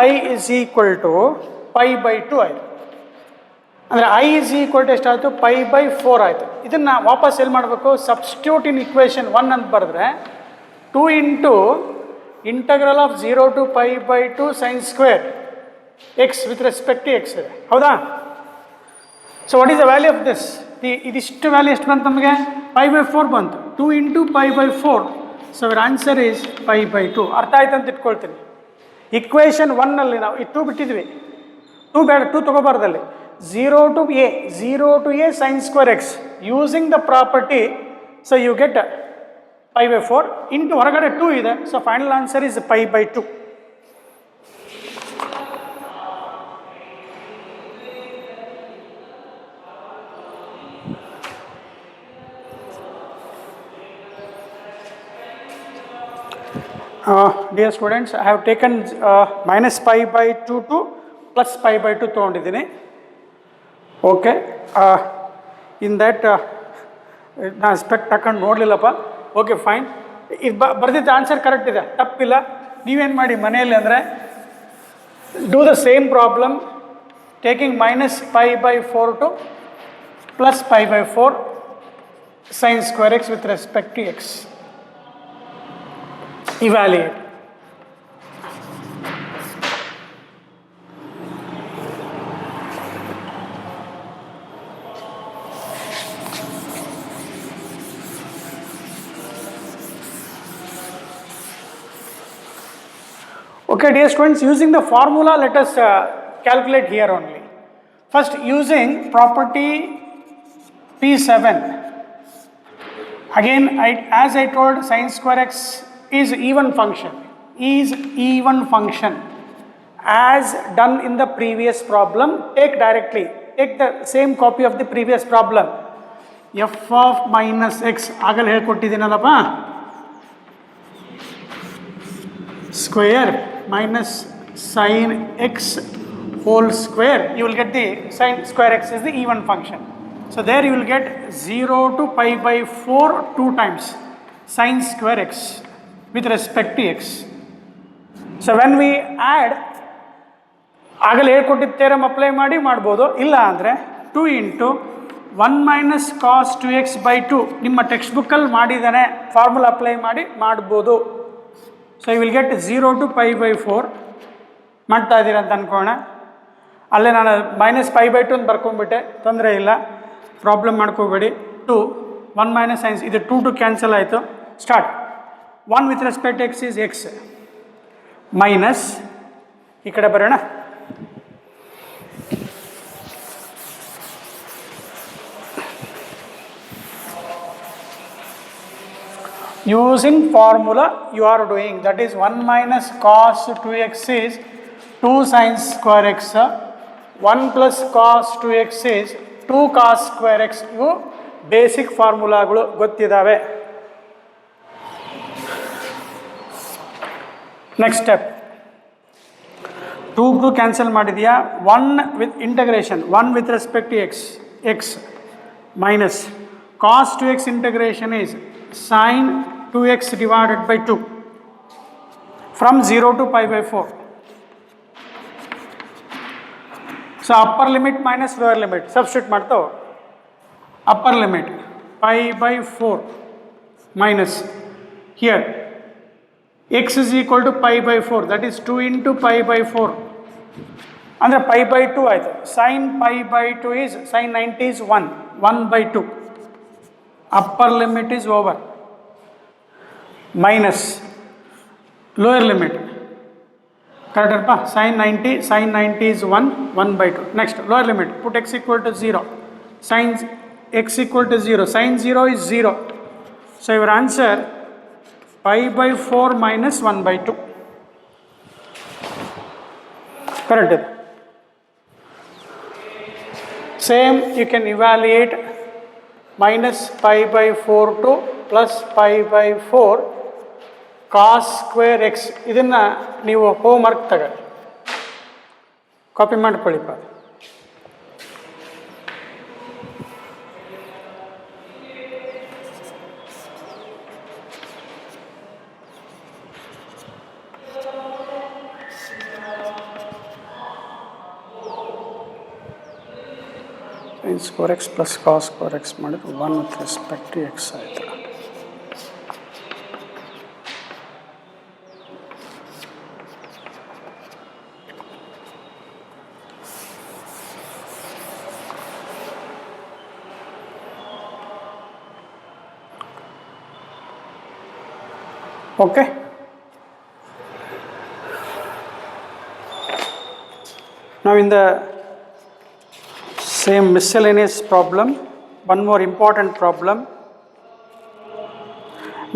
S2: I is equal to pi by 2 ಆಯಿತು. ಅಂದರೆ ಐ ಇಸ್ ಈಕ್ವಲ್ ಟು ಎಷ್ಟಾಯಿತು pi by 4 ಆಯಿತು. ಇದನ್ನು ವಾಪಸ್ ಎಲ್ಲಿ ಮಾಡಬೇಕು, ಸಬ್ಸ್ಟಿಟ್ಯೂಟ್ ಇನ್ ಇಕ್ವೇಷನ್ 1 ಅಂತ ಬರೆದ್ರೆ 2 into integral of 0 to pi by 2 sin square x with respect to x ಇದೆ, ಹೌದಾ? So what is the value of this? ಇದಿಷ್ಟು ವ್ಯಾಲ್ಯೂ ಎಷ್ಟು ಬಂತು ನಮಗೆ? pi by 4 ಬಂತು. 2 into pi by 4. So our answer is pi by 2. ಅರ್ಥ ಆಯ್ತು ಅಂತ ಇಟ್ಕೊಳ್ತೀನಿ. ಇಕ್ವೇಷನ್ 1ನಲ್ಲಿ ನಾವು ಈ 2 ಬಿಟ್ಟಿದ್ವಿ, 2 ಬೇಡ, 2 ತೊಗೋಬಾರ್ದಲ್ಲಿ. 0 to a sin square x using the property, so you get pi by 4 into ಹೊರಗಡೆ 2 ಇದೆ. So final answer is pi by 2. Dear students, I have taken minus pi by 2 to plus pi by 2 ತೊಗೊಂಡಿದ್ದೀನಿ. Okay, in that ನಾನು specs ಹಾಕೊಂಡು ನೋಡಲಿಲ್ಲಪ್ಪ. Okay fine, ಇದು ಬರ್ದಿದ್ದ answer correct ಇದೆ, ತಪ್ಪಿಲ್ಲ. ನೀವೇನು ಮಾಡಿ ಮನೆಯಲ್ಲಿ ಅಂದರೆ do the same problem taking minus pi by 4 to plus pi by 4 sin square x with respect to x. Evaluate. Okay, dear students, using the formula, let us calculate here only. First, using property P7. Again, as I told, sin square x is even function. As done in the previous problem, take the same copy of the previous problem. F of minus x, ಆಗಲೇ ಹೇಳ್ಕೊಟ್ಟಿದ್ದೀನಲ್ಲಪ್ಪ, square minus sin x whole square, you will get the sin square x is the even function. So there you will get 0 to pi by 4 2 times sin square x with respect to x. So when we add, ಆಗಲೇ ಹೇಳ್ಕೊಟ್ಟಿದ್ದ theorem apply ಮಾಡಿ ಮಾಡ್ಬೋದು, ಇಲ್ಲ ಅಂದರೆ 2 into 1 minus cos 2x by 2 ನಿಮ್ಮ text ಬುಕ್ಕಲ್ಲಿ ಮಾಡಿದ್ದಾನೆ, formula apply ಮಾಡಿ ಮಾಡ್ಬೋದು. So you will get 0 to pi by 4 ಮಾಡ್ತಾ ಇದ್ದೀರ ಅಂತ ಅಂದ್ಕೋಣ. ಅಲ್ಲೇ ನಾನು minus pi by 2 ಅಂತ ಬರ್ಕೊಂಡ್ಬಿಟ್ಟೆ, ತೊಂದರೆ ಇಲ್ಲ, ಪ್ರಾಬ್ಲಮ್ ಮಾಡ್ಕೋಬೇಡಿ. 2 1 minus sin, ಇದು 2 to ಕ್ಯಾನ್ಸಲ್ ಆಯಿತು. Start. 1 with respect to x is x minus, ಈ ಕಡೆ ಬರೋಣ, using formula you are doing, that is 1 minus cos 2x is 2 sin square x, 1 plus cos 2x is 2 cos square x. ಇವು basic ಫಾರ್ಮುಲಾಗಳು ಗೊತ್ತಿದ್ದಾವೆ. Next step, 2 cancel ಮಾಡಿದೆಯಾ, 1 with integration 1 with respect to x minus cos 2x integration is sin 2x divided by 2 from 0 to pi by 4. So upper limit minus lower limit substitute ಮಾಡ್ತಾ ಹೋಗಿ. upper limit pi by 4 minus here x is equal to pi by 4, that is 2 into pi by 4 ಅಂದರೆ pi by two ಆಯಿತು. Sine pi by two is sine 90 is 1/2. Upper limit is over minus lower limit. Correct ಅಲ್ವಾ? Sine 90 is 1/2. Next lower limit, put x equal to 0. Sine x equal to 0. Sine 0 is 0. So your answer π/4 minus 1/2. Correct. Same you can evaluate minus π/4 to plus π/4 cos square x. ಇದನ್ನು ನೀವು homework ತಗೊಳ್ಳಿ, copy ಮಾಡ್ಕೊಳ್ಳಿ. sin square x plus cos square x ಮಾಡಿದ್ರೆ 1 with respect to x ಆಯಿತು. Okay. Now in the same miscellaneous problem, one more important problem.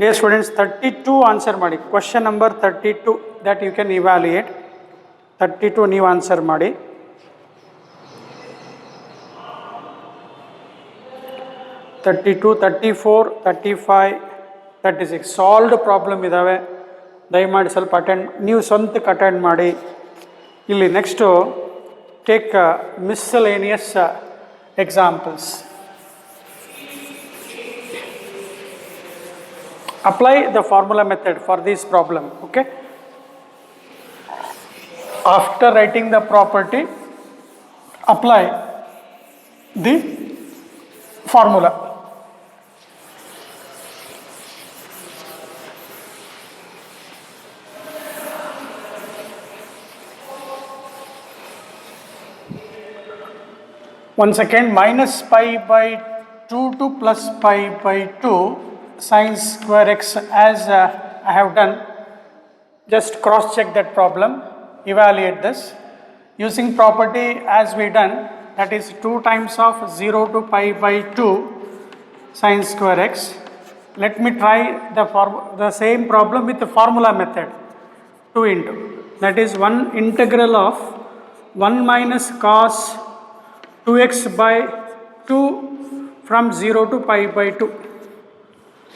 S2: Dear students, 32 answer ಮಾಡಿ. Question number 32 that you can evaluate. 32 ನೀವು answer ಮಾಡಿ. (32, 34, 35, 36) solved problem ಇದ್ದಾವೆ. ದಯಮಾಡಿ ಸ್ವಲ್ಪ attend, ನೀವು ಸ್ವಂತಕ್ಕೆ ಅಟೆಂಡ್ ಮಾಡಿ. ಇಲ್ಲಿ next take miscellaneous examples. Apply the formula method for this problem. Okay. After writing the property, apply the formula. Once again, minus π/2 to plus π/2 sin square x, as I have done. Just cross check that problem, evaluate this using property as we done, that is 2 times of 0 to π/2 sin square x. Let me try the same problem with the formula method. 2 into, that is 1 integral of 1 minus cos 2x by 2 from 0 to π/2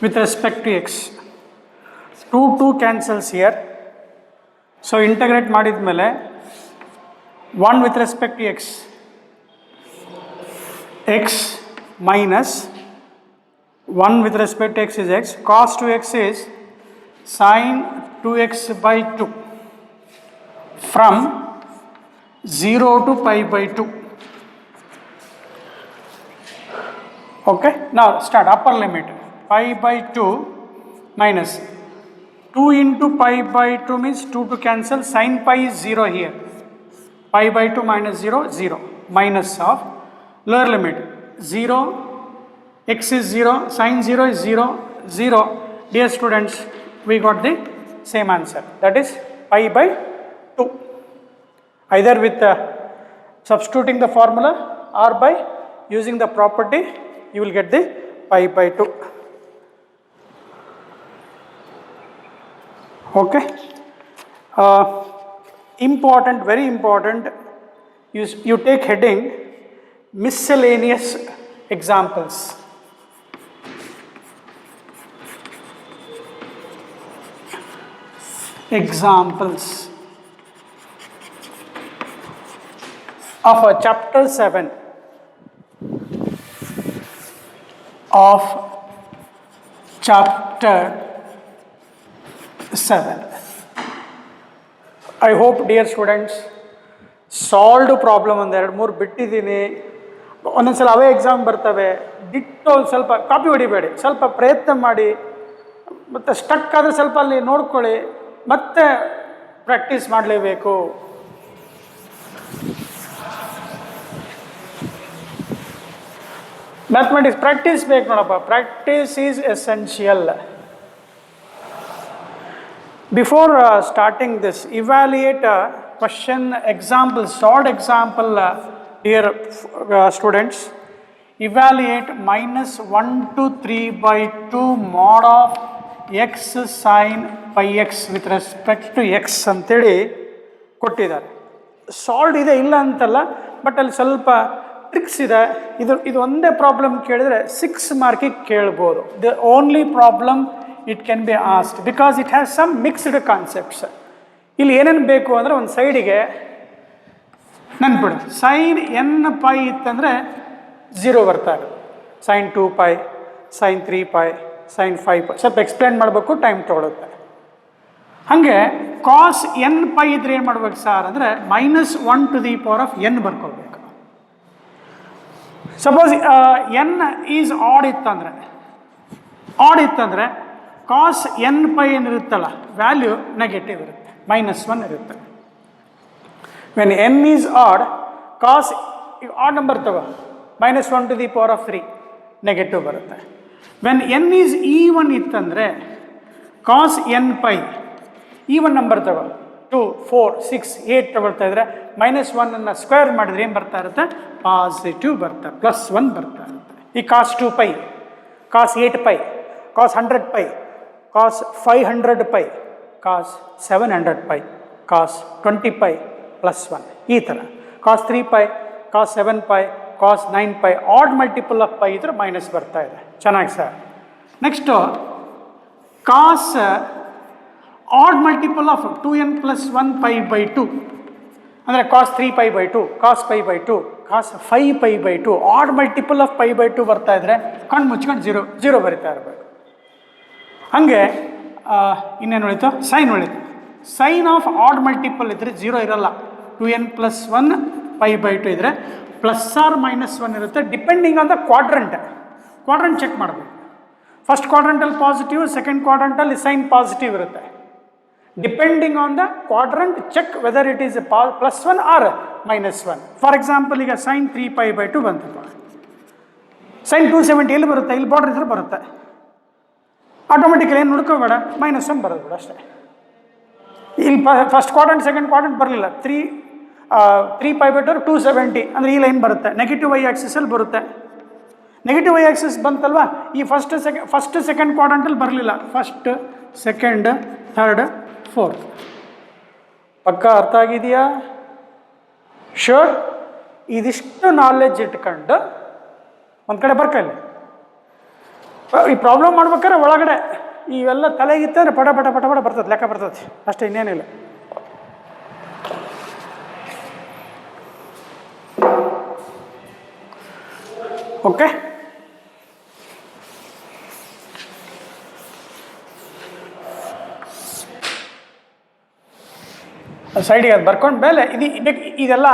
S2: with respect to x. 2 cancels here. So integrate ಮಾಡಿದ ಮೇಲೆ 1 with respect to x, x minus 1 with respect to x is x, cos 2x is sin 2x by 2 from 0 to π/2. Okay, now start. Upper limit π/2 minus 2 into π/2 means 2 to cancel, sin pi is 0 here, π/2 minus 0, 0, minus of lower limit 0, x is 0, sin 0 is 0, 0. Dear students, we got the same answer, that is π/2. Either with substituting the formula or by using the property, you will get the π/2. Okay. Important, very important, you take heading miscellaneous examples. Examples of chapter 7 of chapter 7. I hope, dear students, solved problem ಒಂದು 2-3 ಬಿಟ್ಟಿದ್ದೀನಿ. ಒಂದೊಂದ್ಸಲ ಅವೇ exam ಬರ್ತವೆ, ದಿಟ್ಟು ಸ್ವಲ್ಪ copy ಹೊಡಿಬೇಡಿ, ಸ್ವಲ್ಪ ಪ್ರಯತ್ನ ಮಾಡಿ, ಮತ್ತು stuck ಆದರೆ ಸ್ವಲ್ಪ ಅಲ್ಲಿ ನೋಡ್ಕೊಳ್ಳಿ, ಮತ್ತೆ ಪ್ರಾಕ್ಟೀಸ್ ಮಾಡಲೇಬೇಕು. ಮ್ಯಾಥಮೆಟಿಕ್ಸ್ ಪ್ರಾಕ್ಟೀಸ್ ಬೇಕು ನೋಡಪ್ಪ, practice is essential. Before starting this, evaluate question example, short example here students. Evaluate minus 1 to 3 by 2 mod of x sin pi x with respect to x ಅಂತೇಳಿ ಕೊಟ್ಟಿದ್ದಾರೆ. ಸಾಲ್ವ್ ಇದೆ ಇಲ್ಲ ಅಂತಲ್ಲ, but ಅಲ್ಲಿ ಸ್ವಲ್ಪ tricks ಇದೆ. ಇದು ಒಂದೇ ಪ್ರಾಬ್ಲಮ್ ಕೇಳಿದ್ರೆ 6 ಮಾರ್ಕಿಗೆ ಕೇಳ್ಬೋದು. The only problem it can be asked because it has some mixed concepts. ಇಲ್ಲಿ ಏನೇನು ಬೇಕು ಅಂದರೆ ಒಂದು ಸೈಡಿಗೆ ನೆನ್ಪಿಡು, ಸೈನ್ ಎನ್ ಪೈ ಇತ್ತಂದರೆ 0 ಬರ್ತಾರೆ, sine 2 pi, sine 3 pi, sine 5 pi. ಸ್ವಲ್ಪ ಎಕ್ಸ್ಪ್ಲೇನ್ ಮಾಡಬೇಕು, ಟೈಮ್ ತೊಗೊಳುತ್ತೆ. ಹಾಗೆ ಕಾಸ್ ಎನ್ ಪೈ ಇದ್ರೆ ಏನು ಮಾಡ್ಬೇಕು ಸರ್ ಅಂದರೆ -1 to the power of n ಬರ್ಕೋಬೇಕು. ಸಪೋಸ್ ಎನ್ ಈಸ್ ಆಡ್ ಇತ್ತಂದರೆ ಕಾಸ್ ಎನ್ ಪೈ ಏನಿರುತ್ತಲ್ಲ ವ್ಯಾಲ್ಯೂ ನೆಗೆಟಿವ್ ಇರುತ್ತೆ, -1 ಇರುತ್ತೆ. When n is odd, cos odd number ತಗೋ, -1 to the power of 3 negative ಬರುತ್ತೆ. ವೆನ್ ಎನ್ ಈಸ್ ಈವನ್ ಇತ್ತಂದರೆ cos n pi even number ತಗೋ, 2, 4, 6, 8 ತಗೊಳ್ತಾ ಇದ್ರೆ -1 ಸ್ಕ್ವೇರ್ ಮಾಡಿದ್ರೆ ಏನು ಬರ್ತಾ ಇರುತ್ತೆ, ಪಾಸಿಟಿವ್ ಬರ್ತಾ, +1 ಬರ್ತಾ ಇರುತ್ತೆ. ಈ cos 2 pi, cos 8 pi, cos 100 pi, cos 500 pi, cos 700 pi, cos 20 pi +1, ಈ ಥರ cos 3 pi, cos 7 pi, cos 9 pi. Odd multiple of pi ಇದ್ರೆ ಮೈನಸ್ ಬರ್ತಾ ಇದೆ. ಚೆನ್ನಾಗಿ sir. Next cos odd multiple of 2n + 1 pi by 2 ಅಂದರೆ cos 3 pi by 2, cos pi by 2, cos 5 pi by 2. Add multiple of pi by 2 ಬರ್ತಾ ಇದ್ರೆ ಕಣ್ಣು ಮುಚ್ಕೊಂಡು 0 ಬರಿತಾ ಇರಬೇಕು. ಹಾಗೆ ಇನ್ನೇನು ಉಳಿತು, ಸೈನ್ ಉಳಿತು. ಸೈನ್ ಆಫ್ ಆಡ್ ಮಲ್ಟಿಪಲ್ ಇದ್ದರೆ 0 ಇರಲ್ಲ. 2n + 1 ಪೈ ಬೈ 2 ಇದ್ದರೆ +or-1 ಇರುತ್ತೆ, depending on the quadrant check ಮಾಡಬೇಕು. ಫಸ್ಟ್ ಕ್ವಾಡ್ರಂಟಲ್ಲಿ ಪಾಸಿಟಿವ್, ಸೆಕೆಂಡ್ ಕ್ವಾಡ್ರಂಟಲ್ಲಿ ಸೈನ್ ಪಾಸಿಟಿವ್ ಇರುತ್ತೆ. Depending on the quadrant check whether it is +1 or -1. For example ಈಗ ಸೈನ್ 3 ಪೈ ಬೈ 2 ಬಂತಪ್ಪ, ಸೈನ್ 270 ಎಲ್ಲಿ ಬರುತ್ತೆ, ಇಲ್ಲಿ ಬಾರ್ಡರ್ ಇದ್ರೆ ಬರುತ್ತೆ. ಆಟೋಮೆಟಿಕಲಿ ಏನು ನೋಡ್ಕೋಬೇಡ, -1 ಬರೋದು ಬಿಡ ಅಷ್ಟೇ. ಇಲ್ಲಿ ಫಸ್ಟ್ ಕ್ವಾಡ್ರಂಟ್ ಸೆಕೆಂಡ್ ಕ್ವಾಡ್ರಂಟ್ ಬರಲಿಲ್ಲ, 3 ಪೈ ಬೈ 2 270 ಅಂದರೆ ಈ ಲೈನ್ ಬರುತ್ತೆ, ನೆಗೆಟಿವ್ y ಆಕ್ಸಿಸಲ್ಲಿ ಬರುತ್ತೆ. ನೆಗೆಟಿವ್ y ಆಕ್ಸಿಸ್ ಬಂತಲ್ವಾ, ಈ ಫಸ್ಟ್ ಸೆಕೆಂಡ್ ಕ್ವಾಡ್ರಂಟಲ್ಲಿ ಬರಲಿಲ್ಲ, ಫಸ್ಟ್ ಸೆಕೆಂಡ್ ಥರ್ಡ್ ಫೋರ್ತ್. ಪಕ್ಕ ಅರ್ಥ ಆಗಿದೆಯಾ? ಶೋರ್. ಇದಿಷ್ಟು ನಾಲೆಡ್ಜ್ ಇಟ್ಕೊಂಡು ಒಂದು ಕಡೆ ಬರ್ಕಲ್ಲಿ ಈ ಪ್ರಾಬ್ಲಮ್ ಮಾಡ್ಬೇಕಾದ್ರೆ ಒಳಗಡೆ ಇವೆಲ್ಲ ತಲೆಗಿತ್ತಂದ್ರೆ ಪಟ ಪಟ ಪಟ ಪಟ ಬರ್ತದೆ, ಲೆಕ್ಕ ಬರ್ತದೆ ಅಷ್ಟೇ, ಇನ್ನೇನಿಲ್ಲ. ಓಕೆ, ಸೈಡಿಗೆ ಅದು ಬರ್ಕೊಂಡು ಮೇಲೆ ಇದೆಲ್ಲ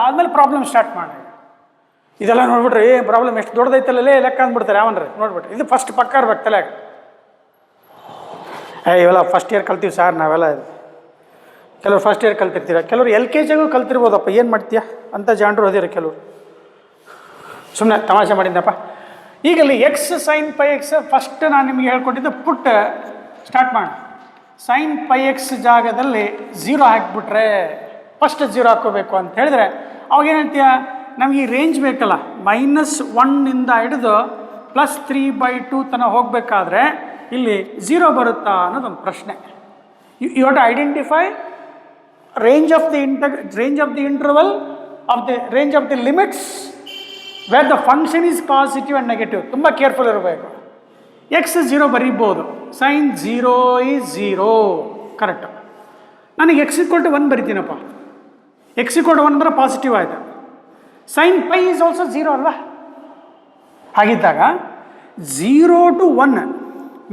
S2: ಆದಮೇಲೆ ಪ್ರಾಬ್ಲಮ್ ಸ್ಟಾರ್ಟ್ ಮಾಡಿ. ಇದೆಲ್ಲ ನೋಡ್ಬಿಟ್ರಿ ಪ್ರಾಬ್ಲಮ್ ಎಷ್ಟು ದೊಡ್ಡದೈತಲ್ಲೇ ಲೆಕ್ಕ ಅಂದ್ಬಿಡ್ತಾರೆ ಯಾವನ್ರಿ ನೋಡ್ಬಿಟ್ರಿ. ಇದು ಫಸ್ಟ್ ಪಕ್ಕ ಇರ್ಬೇಕು ತಲೆಯಾಗ. ಇವೆಲ್ಲ ಫಸ್ಟ್ ಇಯರ್ ಕಲ್ತೀವಿ ಸರ್ ನಾವೆಲ್ಲ. ಕೆಲವರು ಫಸ್ಟ್ ಇಯರ್ ಕಲ್ತಿರ್ತೀರ, ಕೆಲವರು LKG ಕಲ್ತಿರ್ಬೋದಪ್ಪ, ಏನು ಮಾಡ್ತೀಯ ಅಂತ ಜಾಂಡ್ರು ಓದಿರ ಕೆಲವರು. ಸುಮ್ಮನೆ ತಮಾಷೆ ಮಾಡಿದ್ದಪ್ಪ. ಈಗಲ್ಲಿ x sine pi x first ನಾನು ನಿಮಗೆ ಹೇಳ್ಕೊಟ್ಟಿದ್ದು ಪುಟ್ ಸ್ಟಾರ್ಟ್ ಮಾಡಿ. ಸೈನ್ ಪೈ ಎಕ್ಸ್ ಜಾಗದಲ್ಲಿ 0 ಹಾಕಿಬಿಟ್ರೆ ಫಸ್ಟ್ 0 ಹಾಕ್ಕೋಬೇಕು ಅಂತ ಹೇಳಿದ್ರೆ ಅವಾಗ ಏನು ಹೇಳ್ತೀಯ, ನಮಗೆ ಈ ರೇಂಜ್ ಬೇಕಲ್ಲ, -1 ಹಿಡಿದು +3/2 ತನಕ ಹೋಗಬೇಕಾದ್ರೆ ಇಲ್ಲಿ 0 ಬರುತ್ತಾ ಅನ್ನೋದೊಂದು ಪ್ರಶ್ನೆ. You have to identify range of the interval of the range of the limits where the function is positive and negative. ತುಂಬ ಕೇರ್ಫುಲ್ ಇರಬೇಕು. ಎಕ್ಸ್ 0 ಬರೀಬೋದು, ಸೈನ್ 0 ಈಸ್ 0 ಕರೆಕ್ಟು. ನನಗೆ x=1 ಬರಿತೀನಪ್ಪ, x=1 ಬರೋ ಪಾಸಿಟಿವ್ ಆಯಿತು. ಸೈನ್ ಪೈ ಈಸ್ ಆಲ್ಸೋ 0 ಅಲ್ವಾ? ಹಾಗಿದ್ದಾಗ 0 to 1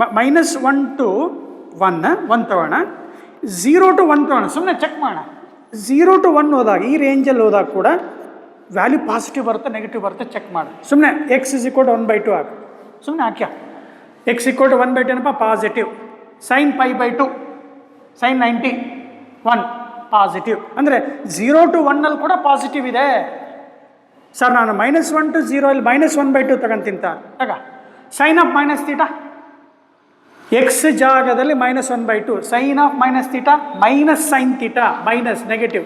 S2: -1 to 1 ತಗೋಣ, 0 to 1 ತಗೋಣ, ಸುಮ್ಮನೆ ಚೆಕ್ ಮಾಡೋಣ. 0 to 1 ಹೋದಾಗ ಈ ರೇಂಜಲ್ಲಿ ಹೋದಾಗ ಕೂಡ ವ್ಯಾಲ್ಯೂ ಪಾಸಿಟಿವ್ ಬರುತ್ತೆ ನೆಗೆಟಿವ್ ಬರುತ್ತೆ ಚೆಕ್ ಮಾಡಿ. ಸುಮ್ಮನೆ x=1/2 ಹಾಕಿ, ಸುಮ್ಮನೆ ಹಾಕ್ಯ. x=1/2 ಏನಪ್ಪ ಪಾಸಿಟಿವ್. Sign π/2 sign 90 1 positive. ಅಂದರೆ 0 to 1 ಕೂಡ ಪಾಸಿಟಿವ್ ಇದೆ. ಸರ್ ನಾನು -1 to 0 ಇಲ್ಲಿ -1/2 ತಗೊಂತೀನಿ ತಗ. Sine of minus theta x ಜಾಗದಲ್ಲಿ -1/2 sine of minus theta minus sine theta minus negative.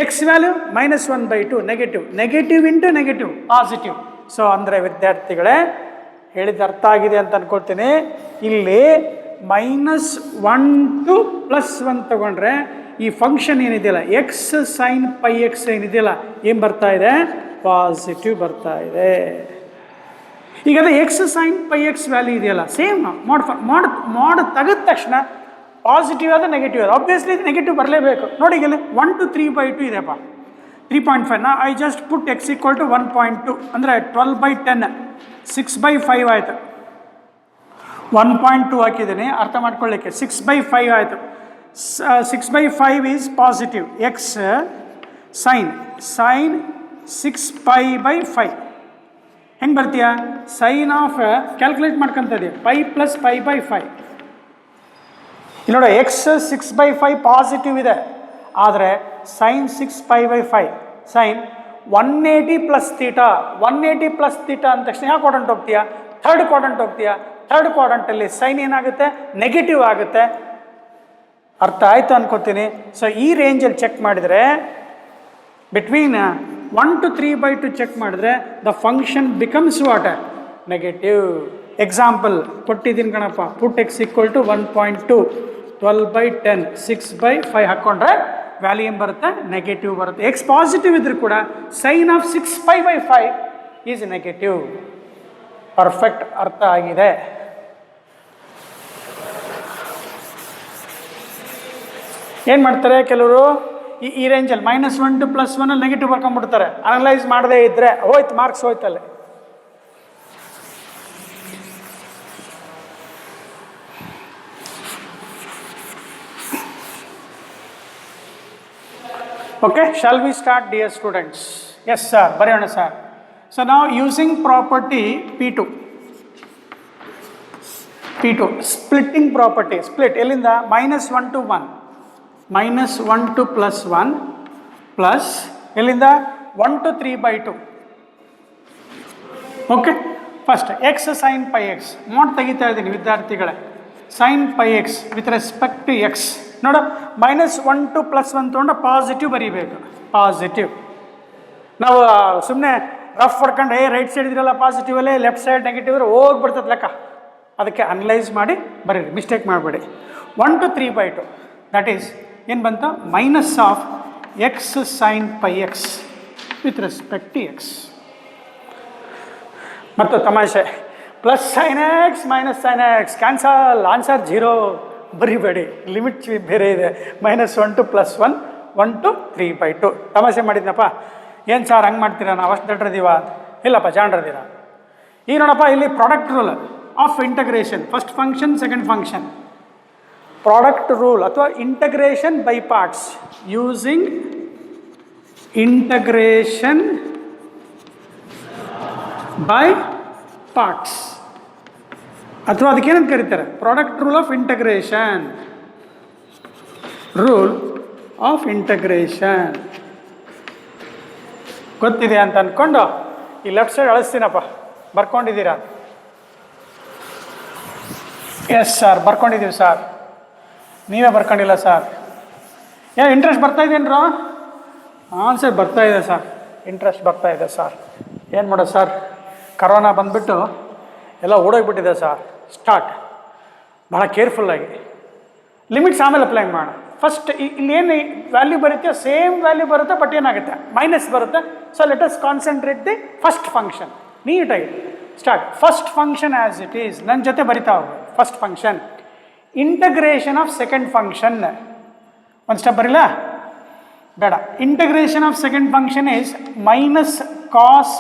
S2: X value -1/2 negative into negative positive. So ಅಂದರೆ ವಿದ್ಯಾರ್ಥಿಗಳೇ ಹೇಳಿದ ಅರ್ಥ ಆಗಿದೆ ಅಂತ ಅನ್ಕೊಳ್ತೀನಿ. ಇಲ್ಲಿ -1 to +1 ತಗೊಂಡ್ರೆ ಈ ಫಂಕ್ಷನ್ ಏನಿದೆಯಲ್ಲ ಎಕ್ಸ್ ಸೈನ್ ಪೈ ಎಕ್ಸ್ ಏನಿದೆಯಲ್ಲ ಏನು ಬರ್ತಾ ಇದೆ, ಪಾಸಿಟಿವ್ ಬರ್ತಾ ಇದೆ. ಈಗ ಅದು x sine pi x value ಇದೆಯಲ್ಲ ಸೇಮ್ ಮಾಡಿ ತೆಗೆದ ತಕ್ಷಣ ಪಾಸಿಟಿವ್ ಆದ ನೆಗೆಟಿವ್ ಅದು ಆಬ್ವಿಯಸ್ಲಿ ನೆಗೆಟಿವ್ ಬರಲೇಬೇಕು. ನೋಡಿ ಈಗ 1 to 3/2 ಇದೆಯಪ್ಪ, 3.5. ನಾ ಐ ಜಸ್ಟ್ ಪುಟ್ x = 1.2 ಅಂದರೆ 12/10 6/5 ಆಯಿತು. 1.2 ಹಾಕಿದ್ದೀನಿ ಅರ್ಥ ಮಾಡ್ಕೊಳ್ಳಿಕ್ಕೆ. 6/5 ಆಯಿತು. 6/5 ಈಸ್ ಪಾಸಿಟಿವ್. ಎಕ್ಸ್ ಸೈನ್ 6π/5 ಹೆಂಗೆ ಬರ್ತೀಯಾ? ಸೈನ್ ಆಫ್ ಕ್ಯಾಲ್ಕುಲೇಟ್ ಮಾಡ್ಕೊತದೆ π + π/5. ಇಲ್ಲಿ ನೋಡ ಎಕ್ಸ್ 6/5 ಪಾಸಿಟಿವ್ ಇದೆ, ಆದರೆ ಸೈನ್ 6π/5 ಸೈನ್ 180 + ಥೀಟಾ 180 + ಥೀಟಾ ಅಂದ ತಕ್ಷಣ ಯಾವ ಕ್ವಾಡ್ರಂಟ್ ಹೋಗ್ತೀಯಾ? ಥರ್ಡ್ ಕ್ವಾಡ್ರಂಟ್ ಹೋಗ್ತೀಯಾ. ಥರ್ಡ್ ಕ್ವಾಡ್ರಂಟಲ್ಲಿ ಸೈನ್ ಏನಾಗುತ್ತೆ? ನೆಗೆಟಿವ್ ಆಗುತ್ತೆ. ಅರ್ಥ ಆಯಿತು ಅನ್ಕೋತೀನಿ. ಸೊ ಈ ರೇಂಜಲ್ಲಿ ಚೆಕ್ ಮಾಡಿದರೆ ಬಿಟ್ವೀನ್ 1 to 3/2 ಚೆಕ್ ಮಾಡಿದ್ರೆ the function becomes what? Negative. Example ಕೊಟ್ಟಿದ್ದೀನಿ ಕಣಪ್ಪ. ಪುಟ್ x = 1.2 12/10 6/5 ಹಾಕ್ಕೊಂಡ್ರೆ ವ್ಯಾಲ್ಯೂ ಏನು ಬರುತ್ತೆ? ನೆಗೆಟಿವ್ ಬರುತ್ತೆ. ಎಕ್ಸ್ ಪಾಸಿಟಿವ್ ಇದ್ರೂ ಕೂಡ sine of 6π/5 is negative. Perfect ಅರ್ಥ ಆಗಿದೆ. ಏನು ಮಾಡ್ತಾರೆ ಕೆಲವರು ಈ ರೇಂಜಲ್ಲಿ -1 to +1 ನೆಗೆಟಿವ್ ಬರ್ಕೊಂಡ್ಬಿಡ್ತಾರೆ. ಅನಲೈಸ್ ಮಾಡದೇ ಇದ್ದರೆ ಹೋಯ್ತು, ಮಾರ್ಕ್ಸ್ ಹೋಯ್ತಲ್ಲ. Okay, shall we start dear students? Yes sir, ಬರೆಯೋಣ ಸರ್. ಸೊ ನಾವು using property P2 splitting property. Split ಎಲ್ಲಿಂದ? -1 to 1 -1 to +1 ಪ್ಲಸ್ ಎಲ್ಲಿಂದ 1 to 3/2. Okay, first x sine pi x ತೆಗಿತಾ ಇದ್ದೀನಿ ವಿದ್ಯಾರ್ಥಿಗಳೇ. Sine pi x with respect to x. ನೋಡು, -1 to +1 ತೊಗೊಂಡು positive ಬರೀಬೇಕು. ಪಾಸಿಟಿವ್ ನಾವು ಸುಮ್ಮನೆ ರಫ್ ಹೊಡ್ಕೊಂಡು ರೈಟ್ ಸೈಡ್ ಇದ್ರಲ್ಲ ಪಾಸಿಟಿವಲ್ಲೇ, ಲೆಫ್ಟ್ ಸೈಡ್ ನೆಗೆಟಿವ್ ಹೋಗ್ಬಿಡ್ತದೆ ಲೆಕ್ಕ. ಅದಕ್ಕೆ ಅನಲೈಸ್ ಮಾಡಿ ಬರೀರಿ, ಮಿಸ್ಟೇಕ್ ಮಾಡಬೇಡಿ. 1 to 3/2 ದಟ್ ಈಸ್ ಏನು ಬಂತು? Minus of x sine pi x with respect to x. ಮತ್ತು ತಮಾಷೆ plus sine x minus sine x cancel, answer 0 ಬರಿಬೇಡಿ, ಲಿಮಿಟ್ ಬೇರೆ ಇದೆ. -1 to +1 1 to 3/2. ತಮಾಷೆ ಮಾಡಿದ್ನಪ್ಪ. ಏನು ಸರ್ ಹಂಗೆ ಮಾಡ್ತೀರಾ, ನಾವು ಅಷ್ಟು ದಡ್ರದೀವ? ಇಲ್ಲಪ್ಪ, ಜಾಣ್ರದೀರ. ಈಗ ನೋಡಪ್ಪ, ಇಲ್ಲಿ product rule of integration, first function second function. Product rule ಅಥವಾ integration by parts. Using integration by parts ಅಥವಾ ಅದಕ್ಕೇನಂತ ಕರೀತಾರೆ? Product rule of integration. Rule of integration ಗೊತ್ತಿದೆ ಅಂತ ಅಂದ್ಕೊಂಡು ಈ ಲೆಫ್ಟ್ ಸೈಡ್ ಅಳಿಸ್ತೀನಪ್ಪ. ಬರ್ಕೊಂಡಿದ್ದೀರಾ? ಎಸ್ ಸರ್, ಬರ್ಕೊಂಡಿದ್ದೀವಿ ಸರ್. ನೀವೇ ಬರ್ಕೊಂಡಿಲ್ಲ ಸರ್. ಏನು ಇಂಟ್ರೆಸ್ಟ್ ಬರ್ತಾ ಇದೆಯೇನ್ರ? ಹಾಂ ಸರ್, ಬರ್ತಾ ಇದೆ ಸರ್, ಇಂಟ್ರೆಸ್ಟ್ ಬರ್ತಾ ಇದೆ ಸರ್. ಏನು ಮಾಡೋದು ಸರ್, ಕರೋನಾ ಬಂದುಬಿಟ್ಟು ಎಲ್ಲ ಓಡೋಗ್ಬಿಟ್ಟಿದೆ ಸರ್. ಸ್ಟಾರ್ಟ್ ಭಾಳ ಕೇರ್ಫುಲ್ಲಾಗಿ, ಲಿಮಿಟ್ಸ್ ಆಮೇಲೆ ಅಪ್ಲೈ ಮಾಡೋಣ. ಫಸ್ಟ್ ಇಲ್ಲೇನು ವ್ಯಾಲ್ಯೂ ಬರುತ್ತೆ ಸೇಮ್ ವ್ಯಾಲ್ಯೂ ಬರುತ್ತೆ, ಬಟ್ ಏನಾಗುತ್ತೆ? ಮೈನಸ್ ಬರುತ್ತೆ. So let us concentrate the first function. ನೀಟಾಗಿ start. First function as it is ನನ್ನ ಜೊತೆ ಬರಿತಾ ಹೋಗಿ. First function integration of second function. ಒಂದು ಸ್ಟೆಪ್ ಬರಿಲ್ಲ ಬೇಡ. Integration of second function is -cos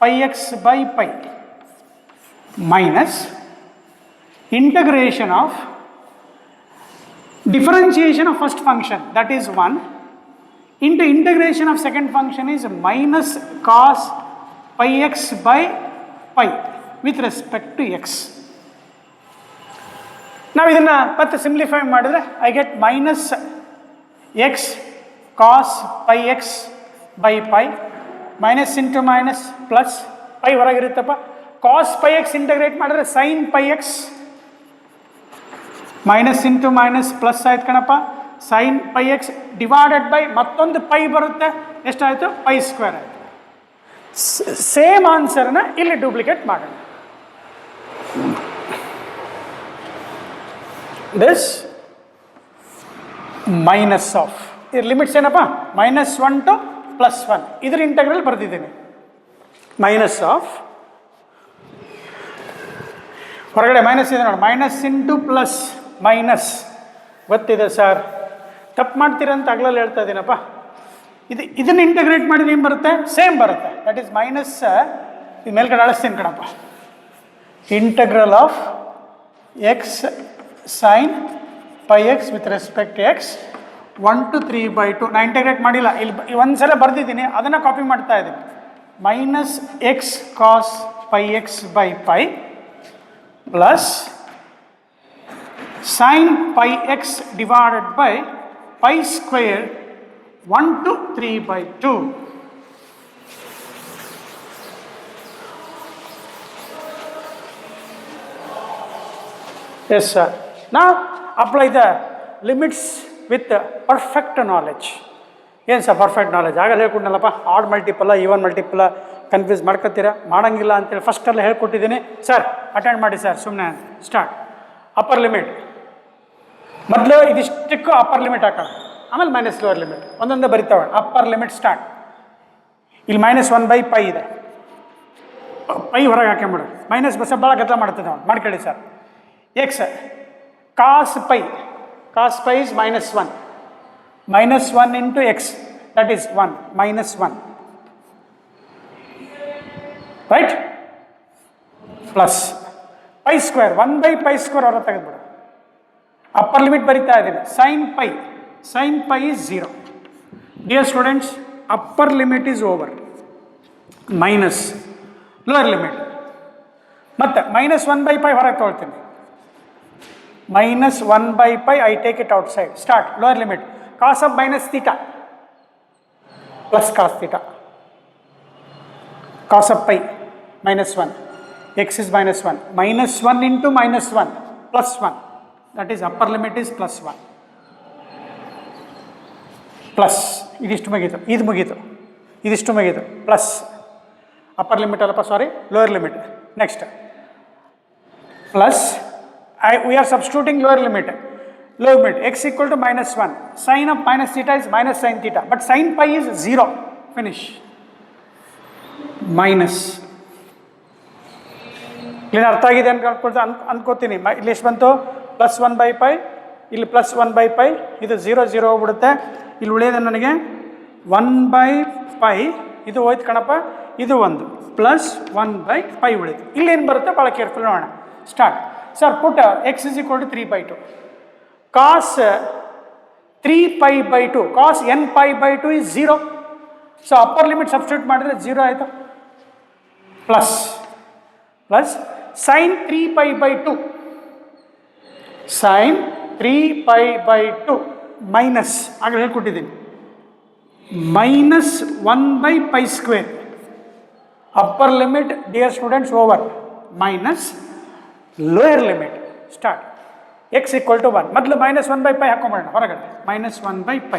S2: πx/π minus integration of differentiation of first function, that is 1, into integration of second function is -cos πx/π with respect to x. ನಾವು ಇದನ್ನು ಮತ್ತೆ simplify ಮಾಡಿದ್ರೆ I get minus x cos pi x by pi minus into minus plus pi ಹೊರಗಿರುತ್ತಪ್ಪ. Cos pi x integrate ಮಾಡಿದ್ರೆ sine pi x minus into minus plus ಆಯ್ತು ಕಣಪ್ಪ. Sine pi x divided by ಮತ್ತೊಂದು pi ಬರುತ್ತೆ, ಎಷ್ಟಾಯಿತು? Pi square ಆಯಿತು. Same ಆನ್ಸರ್ನ ಇಲ್ಲಿ ಡೂಪ್ಲಿಕೇಟ್ ಮಾಡೋಣ. ದಿಸ್ ಮೈನಸ್ ಆಫ್ ಇದ್ರ ಲಿಮಿಟ್ಸ್ ಏನಪ್ಪ? -1 to +1. ಇದ್ರ ಇಂಟಗ್ರಲ್ ಬರ್ತಿದ್ದೀನಿ. ಮೈನಸ್ ಆಫ್ ಹೊರಗಡೆ ಮೈನಸ್ ಇದೆ ನೋಡಿ, ಮೈನಸ್ ಇಂಟು ಪ್ಲಸ್ ಮೈನಸ್. ಗೊತ್ತಿದೆ ಸರ್, ತಪ್ಪು ಮಾಡ್ತೀರಂತ ಆಗ್ಲಲ್ಲಿ ಹೇಳ್ತಾ ಇದ್ದೀನಪ್ಪ. ಇದನ್ನು ಇಂಟಗ್ರೇಟ್ ಮಾಡಿದ್ರೆ ಏನು ಬರುತ್ತೆ? ಸೇಮ್ ಬರುತ್ತೆ. ದಟ್ ಈಸ್ ಮೈನಸ್, ಇದು ಮೇಲ್ಗಡೆ ಅಳಿಸ್ತೀನಿ ಕಣಪ್ಪ. Integral of x sine pi x with respect x 1 to 3/2. ನಾನು ಇಂಟಗ್ರೇಟ್ ಮಾಡಿಲ್ಲ, ಇಲ್ಲಿ ಒಂದು ಸಲ ಬರ್ದಿದ್ದೀನಿ, ಅದನ್ನು ಕಾಪಿ ಮಾಡ್ತಾ ಇದ್ದೀನಿ. Minus x cos pi x by pi plus sine pi x divided by pi square 1 to 3/2. Yes sir. Now apply the limits with perfect knowledge. ಏನು sir perfect knowledge? ಆಗಲ್ಲ ಹೇಳ್ಕೊಡ್ನಲ್ಲಪ್ಪ, ಆಡ್ ಮಲ್ಟಿಪಲ್ಲ ಈವನ್ ಮಲ್ಟಿಪಲ್ಲ ಕನ್ಫ್ಯೂಸ್ ಮಾಡ್ಕೊತೀರಾ, ಮಾಡೋಂಗಿಲ್ಲ ಅಂತೇಳಿ ಫಸ್ಟೆಲ್ಲ ಹೇಳ್ಕೊಟ್ಟಿದ್ದೀನಿ. Sir attend ಮಾಡಿ sir, ಸುಮ್ಮನೆ start. Upper limit ಮೊದಲು ಇದಿಷ್ಟಕ್ಕೂ upper limit ಹಾಕೋಣ, ಆಮೇಲೆ minus lower limit ಒಂದೊಂದೇ ಬರಿತಾವೆ. Upper limit start. ಇಲ್ಲಿ -1/π ಇದೆ, ಪೈ ಹೊರಗೆ ಹಾಕೊಂಬಿಡು. ಮೈನಸ್ ಬಸ್ ಭಾಳ ಗದ್ದಲ ಮಾಡ್ತದೆ ನಾವು, ಮಾಡ್ಕೊಳ್ಳಿ sir. X cos pi is -1. -1 into x, that is 1, -1, right? Plus pi square 1/π square ಹೊರ ತೆಗೆದುಬಿಡು. ಅಪ್ಪರ್ ಲಿಮಿಟ್ ಬರಿತಾ ಇದ್ದೀನಿ. sin pi is 0. Dear students, upper limit is over, minus lower limit. ಮತ್ತೆ -1/π ಹೊರಗೆ ತೊಗೊಳ್ತೀನಿ. -1/π, I take it outside. Start. Lower limit. Cos of minus theta plus cos theta. Cos of pi -1. X is -1. -1 into -1 +1. That is upper limit is +1. Plus. ಇದಿಷ್ಟು ಮುಗೀತು, ಇದು ಮುಗೀತು, ಇದಿಷ್ಟು ಮುಗೀತು. Plus upper limit ಅಲ್ಲಪ್ಪ, sorry, lower limit. Next plus we are substituting lower limit. Lower limit x equal to -1. Sin of minus theta is minus sin theta, but sin pi is 0. Finish. Minus. ಇಲ್ಲಿ ಅರ್ಥ ಆಗಿದೆ ಅನ್ಕೋತೀನಿ. ಇಲ್ಲಿ ಎಷ್ಟು ಬಂತು? +1/π, ಇಲ್ಲಿ +1/π, ಇದು 0 ಹೋಗ್ಬಿಡುತ್ತೆ. ಇಲ್ಲಿ ಉಳಿಯೋದು ನನಗೆ 1/π, ಇದು ಹೋಯ್ತು ಕಣಪ್ಪ, ಇದು ಒಂದು +1/π ಉಳಿತು. ಇಲ್ಲೇನು ಬರುತ್ತೆ ಭಾಳ ಕೇರ್ಫುಲ್ ನೋಡೋಣ. Start. Sir, put x is equal to 3/2. Cos 3π/2, cos nπ/2 is 0. So upper limit substitute ಮಾಡಿದ್ರೆ 0 ಆಯಿತು. ಪ್ಲಸ್ sin 3π/2, sin 3π/2 ಮೈನಸ್, ಆಗಲೇ ಹೇಳ್ಕೊಟ್ಟಿದ್ದೀನಿ, -1/π². Upper limit dear students over, minus lower limit. Start. x equal to 1. ಮೊದಲು -1/π ಹಾಕೊಂಬೋಣ ಹೊರಗಡೆ, -1/π.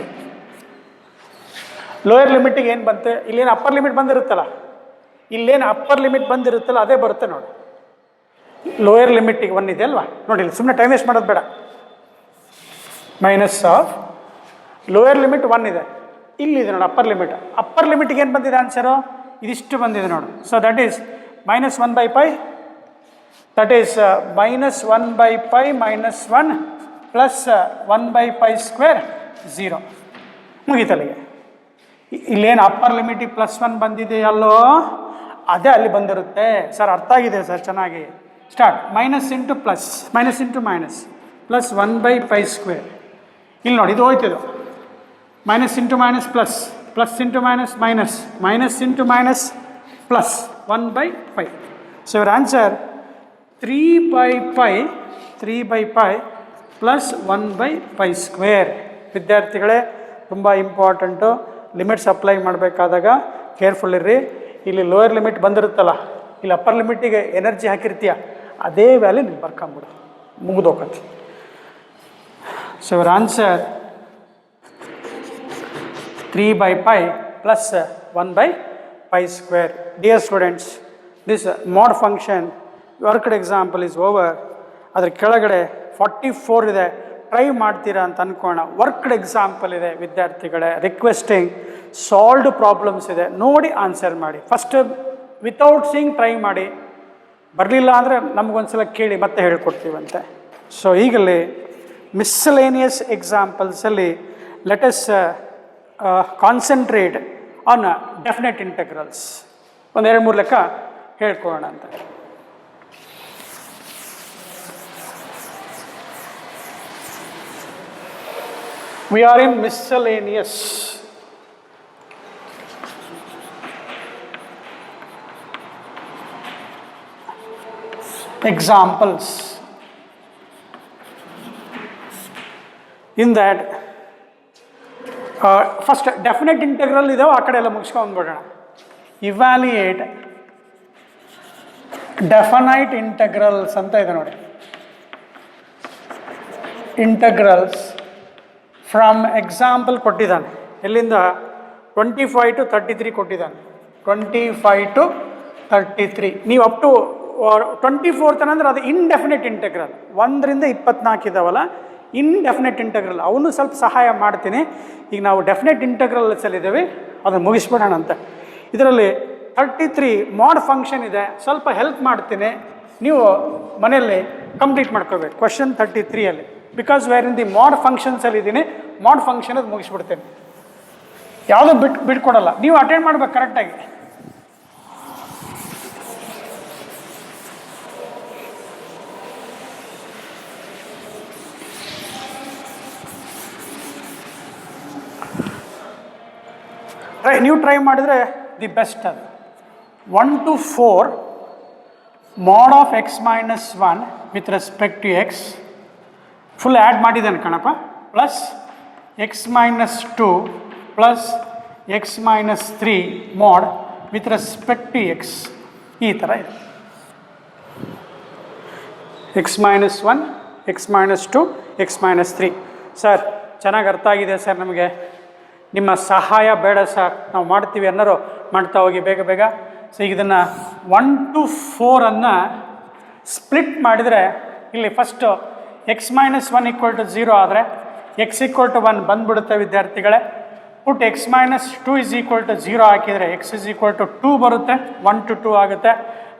S2: Lower ಲಿಮಿಟಿಗೆ ಏನು ಬಂತು? ಇಲ್ಲೇನು upper limit ಬಂದಿರುತ್ತಲ್ಲ, ಇಲ್ಲೇನು ಅಪ್ಪರ್ ಲಿಮಿಟ್ ಬಂದಿರುತ್ತಲ್ಲ ಅದೇ ಬರುತ್ತೆ ನೋಡಿ. ಲೋಯರ್ ಲಿಮಿಟಿಗೆ 1 ಇದೆ ಅಲ್ವಾ? ನೋಡಿ, ಸುಮ್ಮನೆ ಟೈಮ್ ವೇಸ್ಟ್ ಮಾಡೋದು ಬೇಡ. ಮೈನಸ್ ಆಫ್ ಲೋಯರ್ ಲಿಮಿಟ್ 1 ಇದೆ, ಇಲ್ಲಿದೆ ನೋಡಿ ಅಪ್ಪರ್ ಲಿಮಿಟ್. ಅಪ್ಪರ್ ಲಿಮಿಟಿಗೆ ಏನು ಬಂದಿದೆ ಆನ್ಸರು? ಇದಿಷ್ಟು ಬಂದಿದೆ ನೋಡು. So that is -1/π. That is -1/π -1 plus 1/π², 0. ಮುಗೀತಲ್ಲಿಗೆ. ಇಲ್ಲೇನು ಅಪ್ಪರ್ ಲಿಮಿಟಿಗೆ +1 ಬಂದಿದೆಯಲ್ಲೋ ಅದೇ ಅಲ್ಲಿ ಬಂದಿರುತ್ತೆ. ಸರ್ ಅರ್ಥ ಆಗಿದೆ ಸರ್, ಚೆನ್ನಾಗಿ. Start. Minus into plus, minus into minus, plus 1/π². ಇಲ್ಲಿ ನೋಡಿ, ಇದು ಹೋಯ್ತಿದ್ದು. Minus into minus plus, plus into minus minus, minus into minus plus 1/π. So your answer 3/π plus 1/π². ವಿದ್ಯಾರ್ಥಿಗಳೇ, ತುಂಬ ಇಂಪಾರ್ಟೆಂಟು. ಲಿಮಿಟ್ಸ್ ಅಪ್ಲೈ ಮಾಡಬೇಕಾದಾಗ ಕೇರ್ಫುಲ್ ಇರ್ರಿ. ಇಲ್ಲಿ ಲೋಯರ್ ಲಿಮಿಟ್ ಬಂದಿರುತ್ತಲ್ಲ, ಇಲ್ಲಿ ಅಪ್ಪರ್ ಲಿಮಿಟಿಗೆ ಎನರ್ಜಿ ಹಾಕಿರ್ತೀಯ, ಅದೇ ವ್ಯಾಲ್ಯೂ ನೀವು ಬರ್ಕೊಂಬಿಡು, ಮುಗಿದೋಗತ್ತೆ. So your answer 3/π plus 1/π². Dear students, this mod function worked example is over. ಅದರ ಕೆಳಗಡೆ 44 ಇದೆ, ಟ್ರೈ ಮಾಡ್ತೀರಾ ಅಂತ ಅಂದ್ಕೋಣ. ವರ್ಕ್ಡ್ ಎಕ್ಸಾಂಪಲ್ ಇದೆ ವಿದ್ಯಾರ್ಥಿಗಳೇ, ರಿಕ್ವೆಸ್ಟಿಂಗ್ ಸಾಲ್ವ್ಡ್ ಪ್ರಾಬ್ಲಮ್ಸ್ ಇದೆ, ನೋಡಿ ಆನ್ಸರ್ ಮಾಡಿ. ಫಸ್ಟ್ ವಿತೌಟ್ ಸೀಯಿಂಗ್ ಟ್ರೈ ಮಾಡಿ, ಬರಲಿಲ್ಲ ಅಂದರೆ ನಮಗೊಂದ್ಸಲ ಕೇಳಿ ಮತ್ತೆ ಹೇಳ್ಕೊಡ್ತೀವಂತೆ. ಸೊ ಈಗಲೇ ಮಿಸ್ಸಲೇನಿಯಸ್ ಎಕ್ಸಾಂಪಲ್ಸಲ್ಲಿ ಲೆಟಸ್ ಕಾನ್ಸಂಟ್ರೇಟ್ ಆನ್ ಡೆಫಿನೆಟ್ ಇಂಟಗ್ರಲ್ಸ್. ಒಂದು 2-3 ಲೆಕ್ಕ ಹೇಳ್ಕೊಳ್ಳೋಣ ಅಂತ. We are in miscellaneous. Examples. In that, first definite integral ಇದಾವೆ, ಆ ಕಡೆ ಎಲ್ಲ ಮುಗಿಸ್ಕೊಂಡ್ಬಿಡೋಣ. Evaluate definite integrals ಅಂತ ಇದೆ ನೋಡಿ. ಇಂಟಗ್ರಲ್ಸ್ ಫ್ರಮ್ ಎಕ್ಸಾಂಪಲ್ ಕೊಟ್ಟಿದ್ದಾನೆ, ಎಲ್ಲಿಂದ 25 to 33 ಕೊಟ್ಟಿದ್ದಾನೆ. 25 to 33 ನೀವು ಅಪ್ ಟು 24 ತನಂದ್ರೆ ಅದು ಇಂಡೆಫಿನೆಟ್ ಇಂಟಗ್ರಲ್. 1 ರಿಂದ 24 ಇದಾವಲ್ಲ, ಇಂಡೆಫಿನೆಟ್ ಇಂಟಗ್ರಲ್. ಅವನು ಸ್ವಲ್ಪ ಸಹಾಯ ಮಾಡ್ತೀನಿ. ಈಗ ನಾವು ಡೆಫಿನೆಟ್ ಇಂಟಗ್ರಲ್ಸಲ್ಲಿದ್ದೇವೆ, ಅದನ್ನು ಮುಗಿಸ್ಬಿಡೋಣ ಅಂತ. ಇದರಲ್ಲಿ 33 ಮಾಡ್ ಫಂಕ್ಷನ್ ಇದೆ, ಸ್ವಲ್ಪ ಹೆಲ್ಪ್ ಮಾಡ್ತೀನಿ, ನೀವು ಮನೆಯಲ್ಲಿ ಕಂಪ್ಲೀಟ್ ಮಾಡ್ಕೋಬೇಕು. ಕ್ವಶನ್ 33ಅಲ್ಲಿ because where in the mod ಫಂಕ್ಷನ್ಸಲ್ಲಿ ಇದ್ದೀನಿ, ಮಾಡ್ ಫಂಕ್ಷನ್ ಅದು ಮುಗಿಸ್ಬಿಡ್ತೇನೆ, ಯಾವುದೋ ಬಿಟ್ಕೊಡಲ್ಲ, ನೀವು ಅಟೆಂಡ್ ಮಾಡ್ಬೇಕು ಕರೆಕ್ಟಾಗಿ. ನೀವು ಟ್ರೈ ಮಾಡಿದರೆ ದಿ ಬೆಸ್ಟ್. ಅದು 1 to 4 mod of x minus 1 with respect to x full add ಮಾಡಿದ್ದಾನೆ ಕಣಪ್ಪ, plus x minus 2 plus x minus 3 mod with respect to x. ಈ ಥರ ಇದೆ. X minus 1, x minus 2, x minus 3. Sir ಚೆನ್ನಾಗಿ ಅರ್ಥ ಆಗಿದೆ sir, ನಮಗೆ ನಿಮ್ಮ ಸಹಾಯ ಬೇಡ ಸರ್, ನಾವು ಮಾಡ್ತೀವಿ ಅನ್ನೋರು ಮಾಡ್ತಾ ಹೋಗಿ ಬೇಗ ಬೇಗ. ಸೊ ಈಗ ಇದನ್ನು 1 to 4 ಸ್ಪ್ಲಿಟ್ ಮಾಡಿದರೆ ಇಲ್ಲಿ ಫಸ್ಟು ಎಕ್ಸ್ ಮೈನಸ್ 1 = 0 ಆದರೆ ಎಕ್ಸ್ = 1 ಬಂದುಬಿಡುತ್ತೆ ವಿದ್ಯಾರ್ಥಿಗಳೇ. ಪುಟ್ ಎಕ್ಸ್ ಮೈನಸ್ 2 = 0 ಹಾಕಿದರೆ ಎಕ್ಸ್ = 2 ಬರುತ್ತೆ, 1 to 2 ಆಗುತ್ತೆ.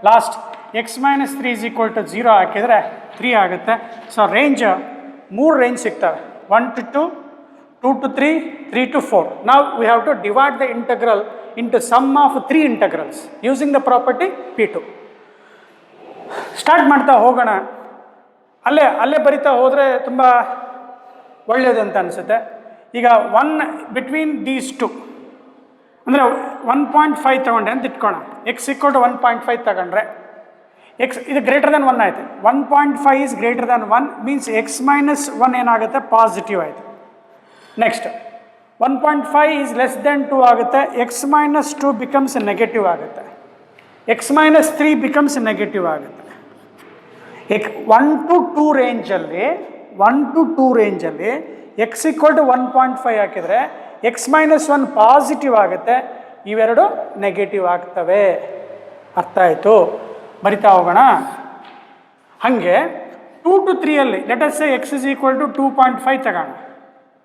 S2: ಲಾಸ್ಟ್ ಎಕ್ಸ್ ಮೈನಸ್ 3 = 0 ಹಾಕಿದರೆ 3 ಆಗುತ್ತೆ. ಸೊ ರೇಂಜ್ 3 ರೇಂಜ್ ಸಿಗ್ತವೆ, 1 to 2, 2 to 3, 3 to 4. Now we have to divide the integral into sum of 3 integrals using the property P2. Start ಮಾಡ್ತಾ ಹೋಗೋಣ. ಅಲ್ಲೇ ಬರಿತಾ ಹೋದರೆ ತುಂಬ ಒಳ್ಳೆಯದು ಅಂತ ಅನಿಸುತ್ತೆ. ಈಗ 1 ಬಿಟ್ವೀನ್ ದೀಸ್ 2 ಅಂದರೆ 1.5 ತಗೊಂಡೆ ಅಂತ ಇಟ್ಕೋಣ. ಎಕ್ಸ್ = 1.5 ತಗೊಂಡ್ರೆ ಎಕ್ಸ್ ಇದು ಗ್ರೇಟರ್ ದೆನ್ 1 ಆಯಿತು. 1.5 is greater than 1 means X minus 1 ಏನಾಗುತ್ತೆ, ಪಾಸಿಟಿವ್ ಆಯಿತು. ನೆಕ್ಸ್ಟ್ 1.5 is less than 2 ಆಗುತ್ತೆ, ಎಕ್ಸ್ ಮೈನಸ್ 2 ಬಿಕಮ್ಸ್ ನೆಗೆಟಿವ್ ಆಗುತ್ತೆ, ಎಕ್ಸ್ ಮೈನಸ್ 3 ಬಿಕಮ್ಸ್ ನೆಗೆಟಿವ್ ಆಗುತ್ತೆ. 1 to 2 ರೇಂಜಲ್ಲಿ ಎಕ್ಸ್ = 1.5 ಹಾಕಿದರೆ ಎಕ್ಸ್ ಮೈನಸ್ 1 ಪಾಸಿಟಿವ್ ಆಗುತ್ತೆ, ಇವೆರಡು ನೆಗೆಟಿವ್ ಆಗ್ತವೆ. ಅರ್ಥ ಆಯಿತು? ಬರಿತಾ ಹೋಗೋಣ. ಹಾಗೆ 2 to 3 let us say x = 2.5 ತಗೋಣ.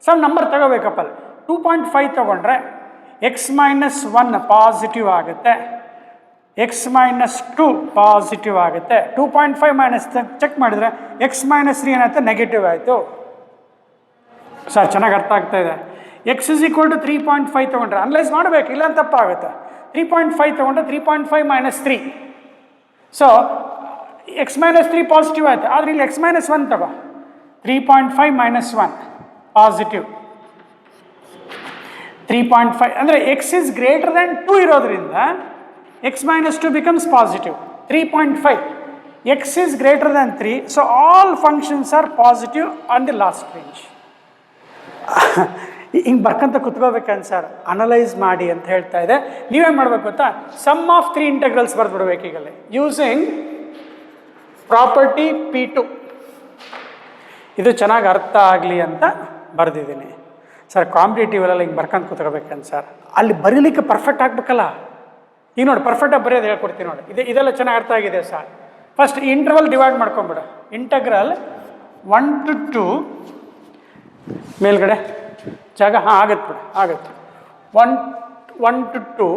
S2: ಸಮ್ ನಂಬರ್ ತಗೋಬೇಕಪ್ಪ. 2.5 ತಗೊಂಡ್ರೆ ಎಕ್ಸ್ ಮೈನಸ್ 1 ಪಾಸಿಟಿವ್ ಆಗುತ್ತೆ, ಎಕ್ಸ್ ಮೈನಸ್ 2 ಪಾಸಿಟಿವ್ ಆಗುತ್ತೆ. 2.5 ಮೈನಸ್ ಚೆಕ್ ಮಾಡಿದರೆ ಎಕ್ಸ್ ಮೈನಸ್ 3 ಏನಾಗುತ್ತೆ, ನೆಗೆಟಿವ್ ಆಯಿತು. ಸರ್ ಚೆನ್ನಾಗಿ ಅರ್ಥ ಆಗ್ತಾ ಇದೆ. ಎಕ್ಸ್ = 3.5 ತೊಗೊಂಡ್ರೆ ಅನಲೈಸ್ ಮಾಡಬೇಕು, ಇಲ್ಲ ತಪ್ಪಾಗುತ್ತೆ. 3.5 ತೊಗೊಂಡ್ರೆ 3.5 minus 3, so X minus 3 positive ಆಯಿತು. ಆದರೆ ಇಲ್ಲಿ ಎಕ್ಸ್ ಮೈನಸ್ 1 ತಗೋ, 3.5 ಮೈನಸ್ 1 ಪಾಸಿಟಿವ್. 3.5 ಅಂದರೆ ಎಕ್ಸ್ ಇಸ್ ಗ್ರೇಟರ್ ದ್ಯಾನ್ 2 ಇರೋದ್ರಿಂದ x minus 2 becomes positive. 3.5 x is greater than 3, so all functions are positive on the last range. ಹಿಂಗೆ ಬರ್ಕಂತ ಕುತ್ಕೋಬೇಕಂತ ಸರ್, ಅನಲೈಸ್ ಮಾಡಿ ಅಂತ ಹೇಳ್ತಾ ಇದೆ. ನೀವೇನು ಮಾಡ್ಬೇಕು ಗೊತ್ತಾ, ಸಮ್ ಆಫ್ 3 ಇಂಟೆಗ್ರಲ್ಸ್ ಬರೆದ್ಬಿಡ್ಬೇಕು ಈಗಲೇ ಯೂಸಿಂಗ್ ಪ್ರಾಪರ್ಟಿ P2. ಇದು ಚೆನ್ನಾಗಿ ಅರ್ಥ ಆಗಲಿ ಅಂತ ಬರೆದಿದ್ದೀನಿ ಸರ್. ಕಾಂಪಿಟೇಟಿವಲ್ಲಿ ಹಿಂಗೆ ಬರ್ಕಂತ ಕೂತ್ಕೋಬೇಕಂತ ಸರ್, ಅಲ್ಲಿ ಬರೀಲಿಕ್ಕೆ ಪರ್ಫೆಕ್ಟ್ ಆಗಬೇಕಲ್ಲ. ಈಗ ನೋಡಿ ಪರ್ಫೆಕ್ಟಾಗಿ ಬರೆಯೋದು ಹೇಳ್ಕೊಡ್ತೀನಿ ನೋಡಿ. ಇದೆಲ್ಲ ಚೆನ್ನಾಗಿ ಅರ್ಥ ಆಗಿದೆ ಸರ್. ಫಸ್ಟ್ ಇಂಟರ್ವಲ್ ಡಿವೈಡ್ ಮಾಡ್ಕೊಂಬಿಡು. ಇಂಟಗ್ರಲ್ 1 to 2 ಮೇಲ್ಗಡೆ ಜಾಗ ಆಗತ್ತೆ ಬಿಡು, ಆಗತ್ತೆ. 1 to 2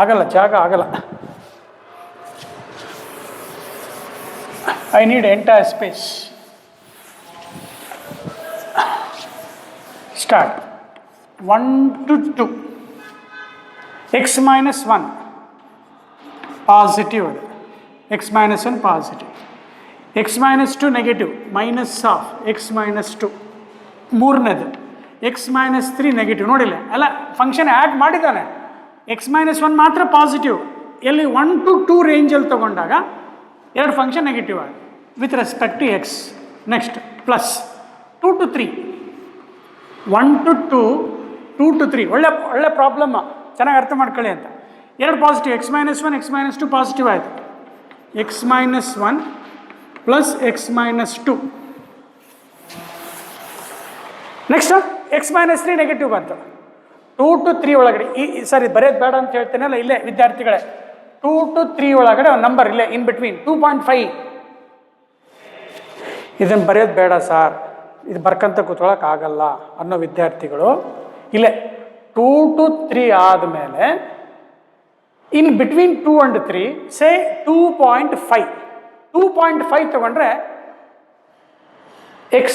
S2: ಆಗಲ್ಲ, ಜಾಗ ಆಗಲ್ಲ. I need entire space. Start. 1 to 2. X minus 1 positive. X minus 1 positive. X minus 2 negative. Minus of X minus 2. ಮೂರನೇದು X minus 3 ನೆಗೆಟಿವ್. ನೋಡಿಲ್ಲ ಅಲ್ಲ, ಫಂಕ್ಷನ್ ಆ್ಯಡ್ ಮಾಡಿದ್ದಾನೆ. X minus 1 ಮಾತ್ರ ಪಾಸಿಟಿವ್. ಎಲ್ಲಿ 1 to 2 ರೇಂಜಲ್ಲಿ ತೊಗೊಂಡಾಗ 2 ಫಂಕ್ಷನ್ ನೆಗೆಟಿವ್ ಆಗಿ with respect to x. Next plus 2 to 3. 1 to 2, 2 to 3. ಒಳ್ಳೆ ಪ್ರಾಬ್ಲಮ್, ಚೆನ್ನಾಗಿ ಅರ್ಥ ಮಾಡ್ಕೊಳ್ಳಿ ಅಂತ. 2 positive, X minus 1, X minus 2 positive ಆಯಿತು. X minus 1 plus X minus 2. Next X minus 3 negative ಬಂತು. 2 to 3 ಒಳಗಡೆ ಸರಿ ಬರೆಯೋದು ಬೇಡ ಅಂತ ಹೇಳ್ತೇನಲ್ಲ, ಇಲ್ಲೇ ವಿದ್ಯಾರ್ಥಿಗಳೇ 2 to 3 ಒಳಗಡೆ ಒಂದು ನಂಬರ್ ಇಲ್ಲೇ ಇನ್ ಬಿಟ್ವೀನ್ 2.5. ಇದನ್ನು ಬರೆಯೋದು ಬೇಡ ಸಾರ್, ಇದು ಬರ್ಕಂತ ಕೂತ್ಕೊಳ್ಳೋಕೆ ಆಗಲ್ಲ ಅನ್ನೋ ವಿದ್ಯಾರ್ಥಿಗಳು ಇಲ್ಲೇ 2 to 3 ಆದಮೇಲೆ ಇನ್ ಬಿಟ್ವೀನ್ 2 and 3 ಸೇ 2.5. 2.5 ತಗೊಂಡ್ರೆ X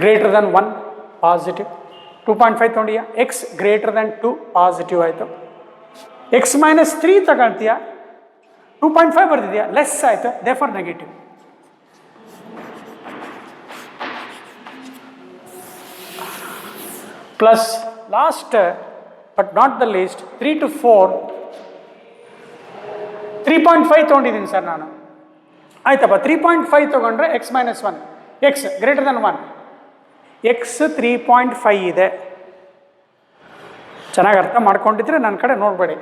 S2: greater than 1 positive. 2.5 ತೊಗೊಂಡಿಯಾ, X greater than 2 positive ಆಯಿತು. X minus 3 ತಗೊಳ್ತೀಯಾ, 2.5 ಬರ್ತಿದೆಯಾ, ಲೆಸ್ ಆಯಿತು, they for negative. Plus last but not the least 3 to 4. 3.5 ತೊಗೊಂಡಿದ್ದೀನಿ ಸರ್ ನಾನು, ಆಯ್ತಪ್ಪ. 3.5 ತೊಗೊಂಡ್ರೆ X minus 1, X greater than 1. X 3.5 ಇದೆ, ಚೆನ್ನಾಗಿ ಅರ್ಥ ಮಾಡ್ಕೊಂಡಿದ್ರೆ ನನ್ನ ಕಡೆ ನೋಡಬೇಡಿ.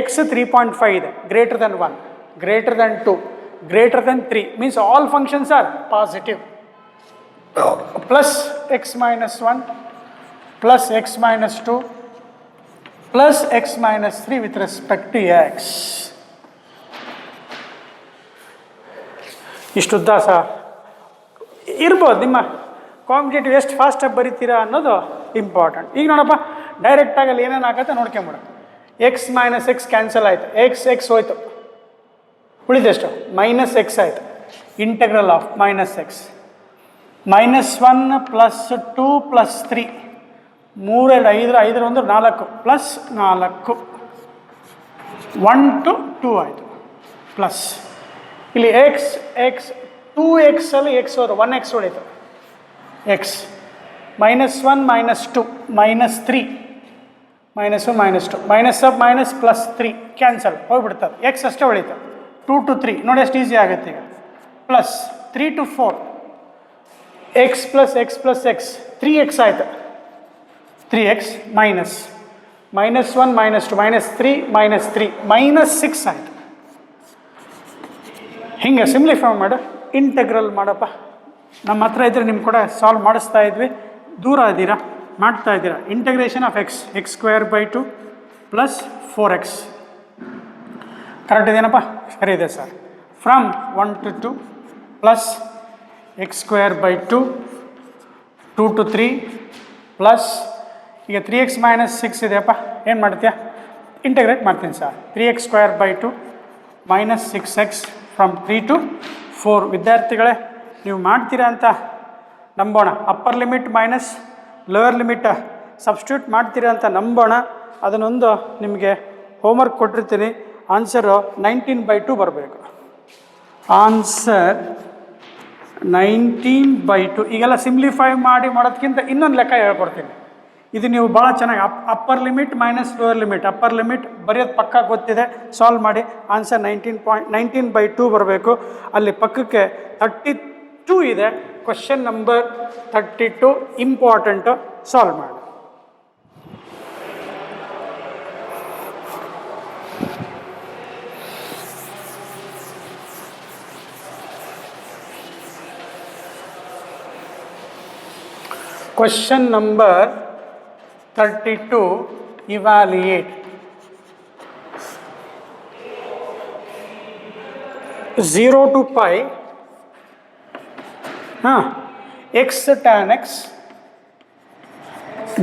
S2: X 3.5 ಇದೆ, greater than 1, greater than 2, greater than 3 means all functions are positive. Plus X minus 1 plus X minus 2 plus X minus 3 with respect to X. ಇಷ್ಟುದ್ದ sir ಇರ್ಬೋದು. ನಿಮ್ಮ ಕಾಂಪಿಟೇಟಿವ್ ಎಷ್ಟು ಫಾಸ್ಟಾಗಿ ಬರಿತೀರಾ ಅನ್ನೋದು ಇಂಪಾರ್ಟೆಂಟ್. ಈಗ ನೋಡಪ್ಪ, ಡೈರೆಕ್ಟಾಗಿ ಅಲ್ಲಿ ಏನೇನು ಆಗುತ್ತೆ ನೋಡ್ಕೊಂಬಿಡ. X minus X ಕ್ಯಾನ್ಸಲ್ ಆಯಿತು, X ಹೋಯ್ತು, ಉಳಿದೆಷ್ಟು ಮೈನಸ್ X ಆಯಿತು. Integral of minus X -1 plus 2 plus 3, 3 2 5 5 1 4 plus 4 1 to 2 ಆಯಿತು. ಪ್ಲಸ್ ಇಲ್ಲಿ X 2X ಅಲ್ಲಿ X ಹೋದ 1X ಉಳಿತು. X -1 -2 -3 -1 -2 minus of minus plus 3 cancel ಹೋಗ್ಬಿಡ್ತದೆ. X ಅಷ್ಟೇ ಉಳಿತು. 2 to 3 ನೋಡಿ ಎಷ್ಟು ಈಸಿ ಆಗುತ್ತೆ ಈಗ. Plus 3 to 4 X plus X plus X 3X ಆಯಿತು. 3X ಮೈನಸ್ -1 -2 -3 -3 -6 ಆಯಿತು. ಹಿಂಗೆ ಸಿಂಪ್ಲಿಫೈ ಮಾಡು, ಇಂಟಗ್ರಲ್ ಮಾಡಪ್ಪ. ನಮ್ಮ ಹತ್ರ ಇದ್ದರೆ ನಿಮ್ಮ ಕೂಡ ಸಾಲ್ವ್ ಮಾಡಿಸ್ತಾ ಇದ್ವಿ, ದೂರ ಇದ್ದೀರಾ ಮಾಡ್ತಾ ಇದ್ದೀರಾ. Integration of X x² 2 plus 4X correct ಇದೇನಪ್ಪ? ಸರಿ ಇದೆ sir. From 1 to 2 plus x² 2 2 to 3 plus ಈಗ 3x minus 6 ಇದೆಯಪ್ಪ, ಏನು ಮಾಡ್ತೀಯಾ? ಇಂಟಗ್ರೇಟ್ ಮಾಡ್ತೀನಿ sir. 3x² 2 minus 6x from 3 to 4. ವಿದ್ಯಾರ್ಥಿಗಳೇ ನೀವು ಮಾಡ್ತೀರಾ ಅಂತ ನಂಬೋಣ. Upper limit minus lower limit substitute ಮಾಡ್ತೀರಾ ಅಂತ ನಂಬೋಣ. ಅದನ್ನೊಂದು ನಿಮಗೆ ಹೋಮ್ವರ್ಕ್ ಕೊಟ್ಟಿರ್ತೀನಿ. ಆನ್ಸರು 19/2 ಬರಬೇಕು. ಆನ್ಸರ್ 19/2. ಈಗೆಲ್ಲ ಸಿಂಪ್ಲಿಫೈ ಮಾಡೋದಕ್ಕಿಂತ ಇನ್ನೊಂದು ಲೆಕ್ಕ ಹೇಳ್ಕೊಡ್ತೀನಿ. ಇದು ನೀವು ಭಾಳ ಚೆನ್ನಾಗಿ upper limit minus lower limit, upper limit ಬರೆಯೋದು ಪಕ್ಕ ಗೊತ್ತಿದೆ, ಸಾಲ್ವ್ ಮಾಡಿ. ಆನ್ಸರ್ 19/2 ಬರಬೇಕು. ಅಲ್ಲಿ ಪಕ್ಕಕ್ಕೆ 32 ಇದೆ, ಕ್ವಶನ್ ನಂಬರ್ 32 ಇಂಪಾರ್ಟೆಂಟು, ಸಾಲ್ವ್ ಮಾಡಿ. Question number 32, evaluate. 0 to pi, x tan x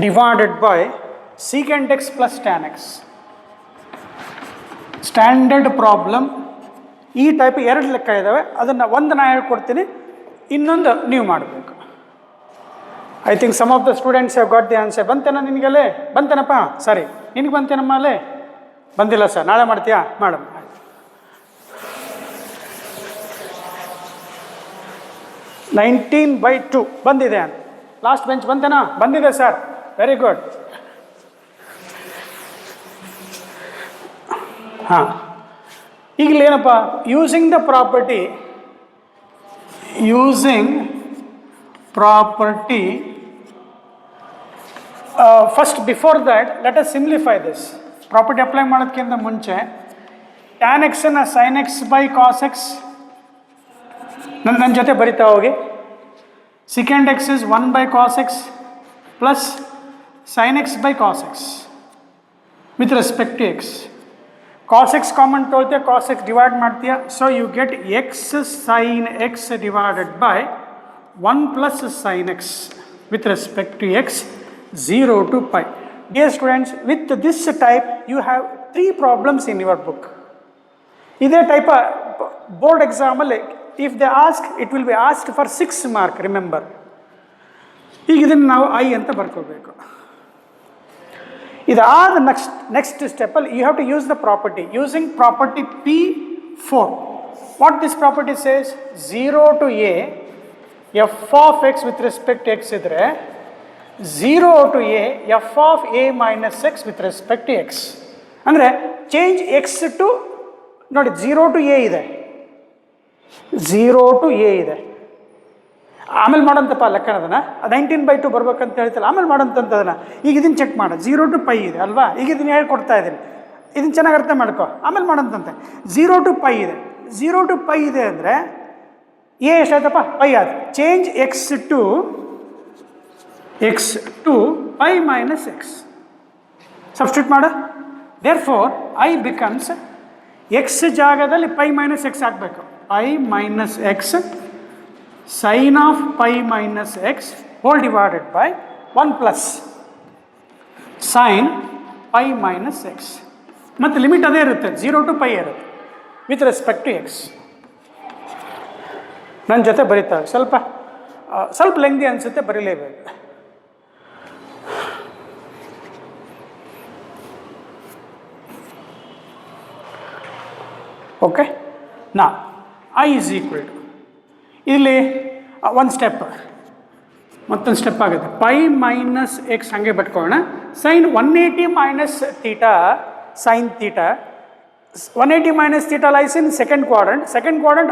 S2: divided by secant x plus tan x. Standard problem. ಈ ಟೈಪ್ 2 ಲೆಕ್ಕ ಇದ್ದಾವೆ, ಅದನ್ನು ಒಂದು ನಾನು ಹೇಳ್ಕೊಡ್ತೀನಿ, ಇನ್ನೊಂದು ನೀವು ಮಾಡಬೇಕು. I think some of the students have got the answer. ಬಂತೇನ ನಿನಗಲ್ಲೇ? ಬಂತೇನಪ್ಪ? ಸರಿ, ನಿನಗೆ ಬಂತೇನಮ್ಮ ಅಲ್ಲೇ? ಬಂದಿಲ್ಲ ಸರ್, ನಾಳೆ ಮಾಡ್ತೀಯಾ? ಮಾಡಮ್ಮ. 19/2 ಬಂದಿದೆ ಅಂತ. ಲಾಸ್ಟ್ ಬೆಂಚ್ ಬಂತೇನಾ? ಬಂದಿದೆ ಸರ್, ವೆರಿ ಗುಡ್. ಹಾಂ, ಈಗಲೇನಪ್ಪ, using the property, first before that let us simplify this. Property apply ಮಾಡೋದಕ್ಕಿಂತ ಮುಂಚೆ ಟ್ಯಾನ್ ಎಕ್ಸನ್ನು sine x by cos x ನನ್ನ ಜೊತೆ ಬರಿತಾ ಹೋಗಿ. Second x is 1 by cos x plus sine x by cos x with respect to x. Cos x common ತೊಗೊಳ್ತೀಯ, cos x divide ಮಾಡ್ತೀಯ, so you get x sine x divided by 1 plus sine x with respect to x 0 to pi. Dear students, with this type you have 3 problems in your book. Iday type board exam alli if they ask, it will be asked for 6 mark, remember. ಈಗ ಇದನ್ನು ನಾವು I ಅಂತ ಬರ್ಕೋಬೇಕು. ಇದಾದ next step ಅಲ್ಲಿ you have to use the property using property P4. What this property says, 0 to a f of x with respect to x ಇದ್ರೆ 0 to a f of a minus x with respect to x. ಅಂದರೆ change x to, ನೋಡಿ 0 to a ಇದೆ, 0 to a ಇದೆ. ಆಮೇಲೆ ಮಾಡೋಂತಪ್ಪ ಲೆಕ್ಕನದನ್ನ 19/2 ಬರ್ಬೇಕಂತ ಹೇಳ್ತಿಲ್ಲ, ಆಮೇಲೆ ಮಾಡೋಂಥದ್ದನ್ನ. ಈಗ ಇದನ್ನು ಚೆಕ್ ಮಾಡು, 0 to pi ಇದೆ ಅಲ್ವಾ? ಈಗ ಇದನ್ನು ಹೇಳ್ಕೊಡ್ತಾ ಇದ್ದೀನಿ, ಇದನ್ನು ಚೆನ್ನಾಗಿ ಅರ್ಥ ಮಾಡ್ಕೊ, ಆಮೇಲೆ ಮಾಡೋಂತಂತೆ. 0 to pi ಇದೆ, 0 to pi ಇದೆ ಅಂದರೆ ಎ ಎಷ್ಟಾಯ್ತಪ್ಪ? ಪೈ ಆಯ್ತು. Change x to pi minus x. Substitute ಮಾಡು. ದೇರ್ಫೋರ್ I ಬಿಕಮ್ಸ್ ಎಕ್ಸ್ ಜಾಗದಲ್ಲಿ pi minus x ಹಾಕಬೇಕು. pi minus x sin of pi minus x whole divided by 1 plus sin pi minus x. ಮತ್ತು limit ಅದೇ ಇರುತ್ತೆ, 0 to pi ಇರುತ್ತೆ with respect to X. ನನ್ನ ಜೊತೆ ಬರೀತಾರೆ, ಸ್ವಲ್ಪ ಲೆಂಗ್ದಿ ಅನಿಸುತ್ತೆ, ಬರೀಲೇಬೇಕು. ಓಕೆ, ನಾ I is equal to, ಇಲ್ಲಿ ಒಂದು ಸ್ಟೆಪ್, ಮತ್ತೊಂದು ಸ್ಟೆಪ್ ಆಗುತ್ತೆ. pi minus x ಹಾಗೆ ಬಿಟ್ಕೊಳ್ಳೋಣ. Sine 180 minus theta sine theta, 180 minus theta lies in second quadrant. Second quadrant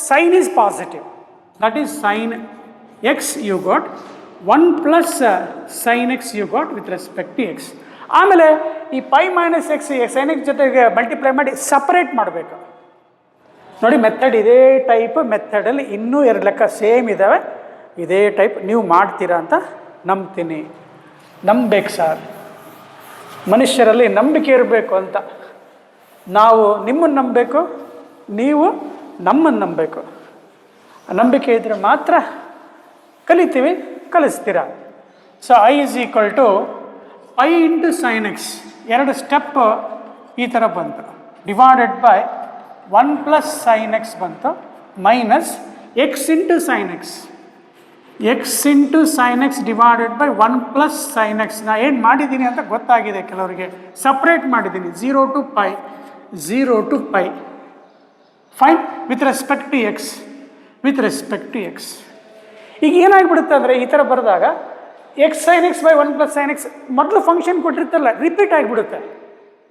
S2: sin is positive, that is sin x you got, 1 plus sin x you got with respect to x. ಆಮೇಲೆ ಈ pi minus x sin x ಜೊತೆಗೆ multiply ಮಾಡಿ separate ಮಾಡಬೇಕು. ನೋಡಿ method, ಇದೇ type ಮೆಥಡಲ್ಲಿ ಇನ್ನೂ 2 ಲೆಕ್ಕ same ಇದ್ದಾವೆ. ಇದೇ ಟೈಪ್ ನೀವು ಮಾಡ್ತೀರಾ ಅಂತ ನಂಬ್ತೀನಿ. ನಂಬಬೇಕು ಸರ್, ಮನುಷ್ಯರಲ್ಲಿ ನಂಬಿಕೆ ಇರಬೇಕು ಅಂತ. ನಾವು ನಿಮ್ಮನ್ನು ನಂಬಬೇಕು, ನೀವು ನಮ್ಮನ್ನು ನಂಬಬೇಕು. ನಂಬಿಕೆ ಇದ್ದರೆ ಮಾತ್ರ ಕಲಿತೀವಿ, ಕಲಿಸ್ತೀರಾ. So I is equal to pi into sin x, 2 step ಈ ಥರ ಬಂತು, divided by 1 plus sin x ಬಂತು, minus x into sin x, x into sin x divided by 1 plus sin x. ನಾ ಏನು ಮಾಡಿದ್ದೀನಿ ಅಂತ ಗೊತ್ತಾಗಿದೆ ಕೆಲವರಿಗೆ, ಸಪ್ರೇಟ್ ಮಾಡಿದ್ದೀನಿ. 0 to pi, 0 to pi, fine, with respect to x, with respect to x. ಈಗ ಏನಾಗಿಬಿಡುತ್ತೆ ಅಂದರೆ ಈ ಥರ ಬರೆದಾಗ x sin x by 1 plus sin x ಮೊದಲು ಫಂಕ್ಷನ್ ಕೊಟ್ಟಿರ್ತಲ್ಲ, ರಿಪೀಟ್ ಆಗಿಬಿಡುತ್ತೆ.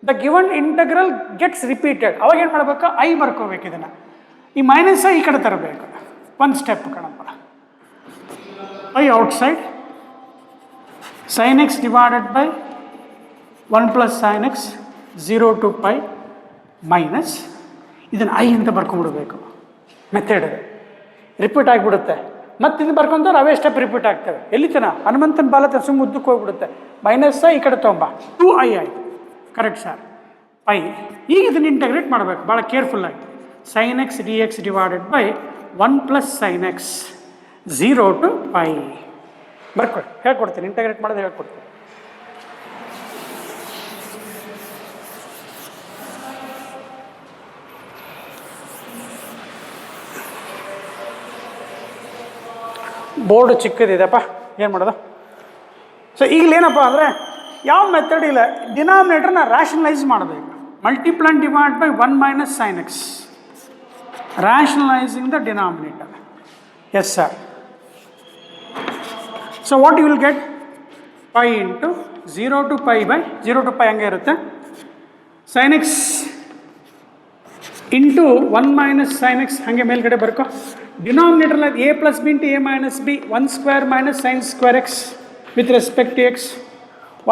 S2: The given integral gets repeated. ಅವಾಗ ಏನು ಮಾಡಬೇಕು? I ಬರ್ಕೋಬೇಕು. ಇದನ್ನು ಈ ಮೈನಸ್ ಈ ಕಡೆ ತರಬೇಕು. ಒಂದು ಸ್ಟೆಪ್ ಕಣಪ್ಪ. pi outside, sin x divided by 1 plus sin x 0 to pi minus ಇದನ್ನು ಐ ಅಂತ ಬರ್ಕೊಂಡ್ಬಿಡ್ಬೇಕು. ಮೆಥಡ್ ರಿಪೀಟ್ ಆಗಿಬಿಡುತ್ತೆ. ಮತ್ತು ಇದು ಬರ್ಕೊಂಡ್ರೆ ಅವೇ ಸ್ಟೆಪ್ ರಿಪೀಟ್ ಆಗ್ತವೆ. ಎಲ್ಲಿತನ ಹನುಮಂತನ ಬಾಲತ ಸುಮ್ಮ ಉದ್ದಕ್ಕೆ ಹೋಗ್ಬಿಡುತ್ತೆ. ಮೈನಸ್ ಈ ಕಡೆ ತೊಗೊಂಬ 2i ಆಯಿತು. Correct sir. ಪೈ ಈಗ ಇದನ್ನು ಇಂಟಗ್ರೇಟ್ ಮಾಡಬೇಕು ಭಾಳ ಕೇರ್ಫುಲ್ಲಾಗಿ. sin x dx divided by 1 plus sin x 0 to pi ಬರ್ಕೊಳ್ಳಿ. ಹೇಳ್ಕೊಡ್ತೀನಿ, ಇಂಟಗ್ರೇಟ್ ಮಾಡೋದು ಹೇಳ್ಕೊಡ್ತೀನಿ. ಬೋರ್ಡ್ ಚಿಕ್ಕದಿದೆಪ್ಪ, ಏನು ಮಾಡೋದು? ಸೊ ಈಗಲೇನಪ್ಪ ಅಂದರೆ ಯಾವ ಮೆಥಡ್ ಇಲ್ಲ, ಡಿನಾಮಿನೇಟರ್ನ ರ್ಯಾಷನಲೈಸ್ ಮಾಡಬೇಕು. Multiply divide by 1 minus sine x, rationalising the denominator. Yes sir. So what you will get? Pi into 0 to pi by 0 to pi ಹಂಗೆ ಇರುತ್ತೆ. Sine x into 1 minus sine x ಹಾಗೆ ಮೇಲ್ಗಡೆ ಬರ್ಕೋ. ಡಿನಾಮಿನೇಟರ್ನ A plus B into A minus B 1 square minus sine square x with respect to x.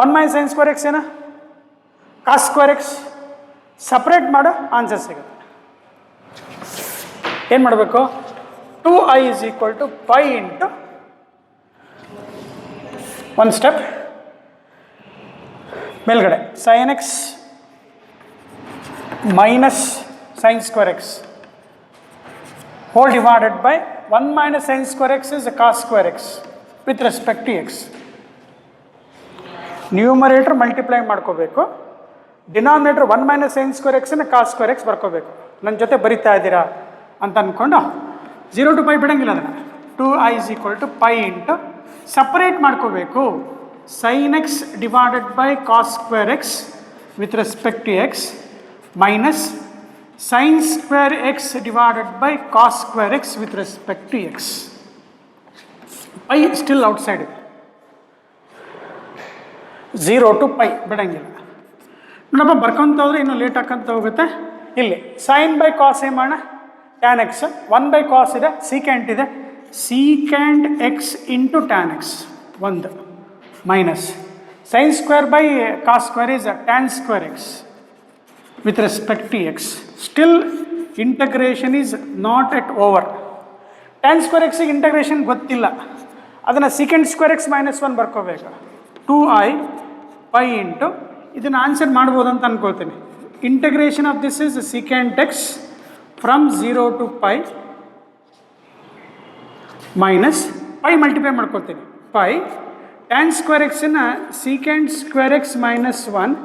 S2: 1 minus sine square x ಏನ cos square x. Separate ಮಾಡೋ answer ಸಿಗುತ್ತೆ. ಏನು ಮಾಡಬೇಕು? 2i is equal to pi into ಒಂದು step ಮೇಲ್ಗಡೆ sine x minus sin square x whole divided by 1 minus sin square x is a cos square x with respect to x. Numerator multiply ಮಾಡ್ಕೋಬೇಕು, denominator 1 minus sin square x ನ cos square x ಬರ್ಕೋಬೇಕು. ನನ್ನ ಜೊತೆ ಬರಿತಾ ಇದ್ದೀರಾ ಅಂತ ಅಂದ್ಕೊಂಡು 0 to pi ಬಿಡಂಗಿಲ್ಲ ಅದನ್ನು. 2i is equal to pi into separate ಮಾಡ್ಕೋಬೇಕು. sin x divided by cos square x with respect to x minus sin square x divided by cos square x with respect to x. Pi still outside ಇದೆ. 0 to pi ಬಿಡಂಗಿಲ್ಲ. ನೋಡಪ್ಪ ಬರ್ಕೊಂತ ಹೋದ್ರೆ ಇನ್ನೂ late ಹಾಕಂತ ಹೋಗುತ್ತೆ. ಇಲ್ಲಿ sine by cos ಏನು ಮಾಡೋಣ? Tan x 1 by ಕಾಸ್ ಇದೆ, ಸೀಕೆಂಟ್ ಇದೆ, secant x into tan x 1 minus sine square by cos square is tan square x with respect to x. Still integration is not at over. tan square x integration ಗೊತ್ತಿಲ್ಲ, ಅದನ್ನು secant square x minus 1 ಬರ್ಕೋಬೇಕು. 2i pi into ಇದನ್ನು answer ಮಾಡ್ಬೋದು ಅಂತ ಅನ್ಕೊಳ್ತೀನಿ. Integration of this is secant x from 0 to pi minus pi multiply ಮಾಡ್ಕೊಳ್ತೀನಿ. Pi tan square ಎಕ್ಸನ್ನು secant square x minus 1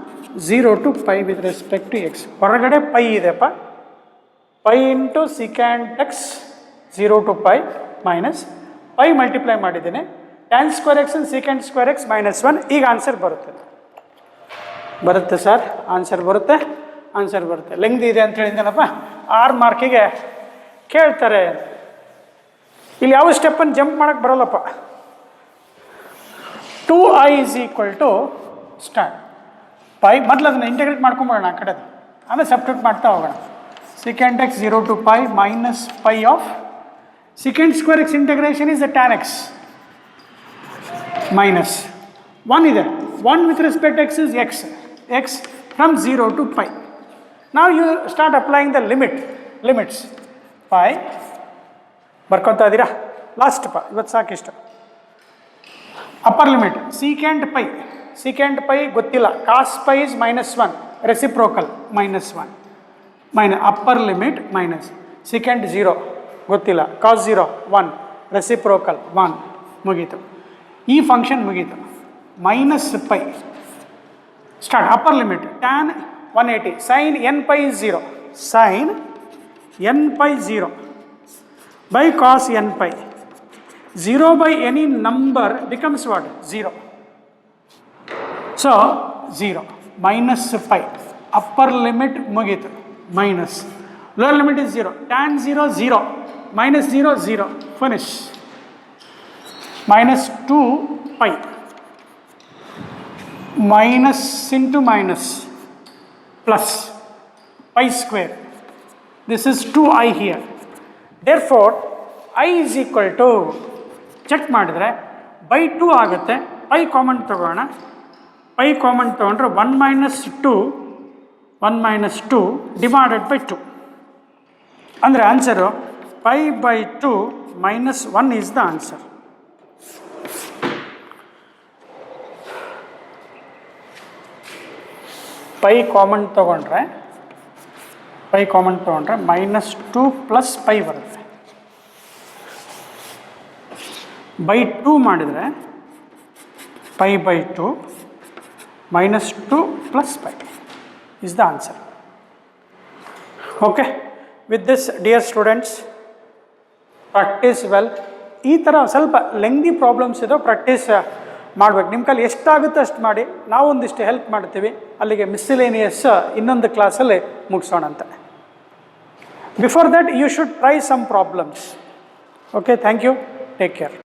S2: 0 to pi with respect to x. ಹೊರಗಡೆ pi ಇದೆಪ್ಪ, pi into secant x 0 to pi minus pi multiply ಮಾಡಿದ್ದೀನಿ. Tan square x secant square x minus 1. ಈಗ answer ಬರುತ್ತೆ sir, answer ಬರುತ್ತೆ. ಲೆಂಗ್ದಿ ಇದೆ ಅಂತ ಹೇಳಿದ್ದೀನಪ್ಪ, 6 ಮಾರ್ಕಿಗೆ ಕೇಳ್ತಾರೆ. ಇಲ್ಲಿ ಯಾವ ಸ್ಟೆಪ್ಪನ್ನು ಜಂಪ್ ಮಾಡೋಕ್ಕೆ ಬರೋಲ್ಲಪ್ಪ. 2i is equal to start pi. ಮೊದಲು ಅದನ್ನು ಇಂಟಗ್ರೇಟ್ ಮಾಡ್ಕೊಂಬೋಣ ಆ ಕಡೆದು, ಆಮೇಲೆ ಸಬ್ಸ್ಟಿಟ್ಯೂಟ್ ಮಾಡ್ತಾ ಹೋಗೋಣ. secant x 0 to pi minus pi of secant square x integration is tan x minus 1 ಇದೆ. 1 with respect x is x from 0 to pi. ನಾವು you start applying the limits. Pi ಬರ್ಕೊತಾ ಇದ್ದೀರಾ? Last ಇವತ್ತು ಸಾಕಿಷ್ಟು. Upper limit secant pi ಗೊತ್ತಿಲ್ಲ, cos pi is -1, reciprocal -1 upper limit minus secant 0 ಗೊತ್ತಿಲ್ಲ, ಕಾಸ್ 0 1, reciprocal 1 ಮುಗೀತು. ಈ ಫಂಕ್ಷನ್ ಮುಗೀತು. Minus pi start upper limit tan 180 sine n pi 0 sine n pi 0 by cos n pi 0 by any number becomes what? 0. So 0 minus pi upper limit mugitu minus lower limit is 0. Tan 0 0 minus 0 0 finish minus 2 pi minus into minus plus pi square. This is 2i here. Therefore I is equal to check ಮಾಡಿದ್ರೆ by 2 ಆಗುತ್ತೆ. Pi common ತಗೋಣ. Pi common ತೊಗೊಂಡ್ರೆ 1 - 2 divided by 2. ಅಂದರೆ answer pi by 2 - 1 is the answer. Pi common ತೊಗೊಂಡ್ರೆ -2 plus pi ಬರುತ್ತೆ. By 2 ಮಾಡಿದರೆ pi by 2 -2 plus pi is the answer. Okay, with this dear students, practice well. ಈ ಥರ ಸ್ವಲ್ಪ ಲೆಂಗ್ದಿ problems ಇದೋ ಪ್ರಾಕ್ಟೀಸ್ ಮಾಡಬೇಕು. ನಿಮ್ಮ ಕೈಲಿ ಎಷ್ಟಾಗುತ್ತೆ ಅಷ್ಟು ಮಾಡಿ, ನಾವು ಒಂದಿಷ್ಟು ಹೆಲ್ಪ್ ಮಾಡ್ತೀವಿ. ಅಲ್ಲಿಗೆ ಮಿಸ್ಸಿಲೇನಿಯಸ್ ಇನ್ನೊಂದು ಕ್ಲಾಸಲ್ಲಿ ಮುಗಿಸೋಣ ಅಂತ. Before that you should try some problems. Okay, thank you, take care.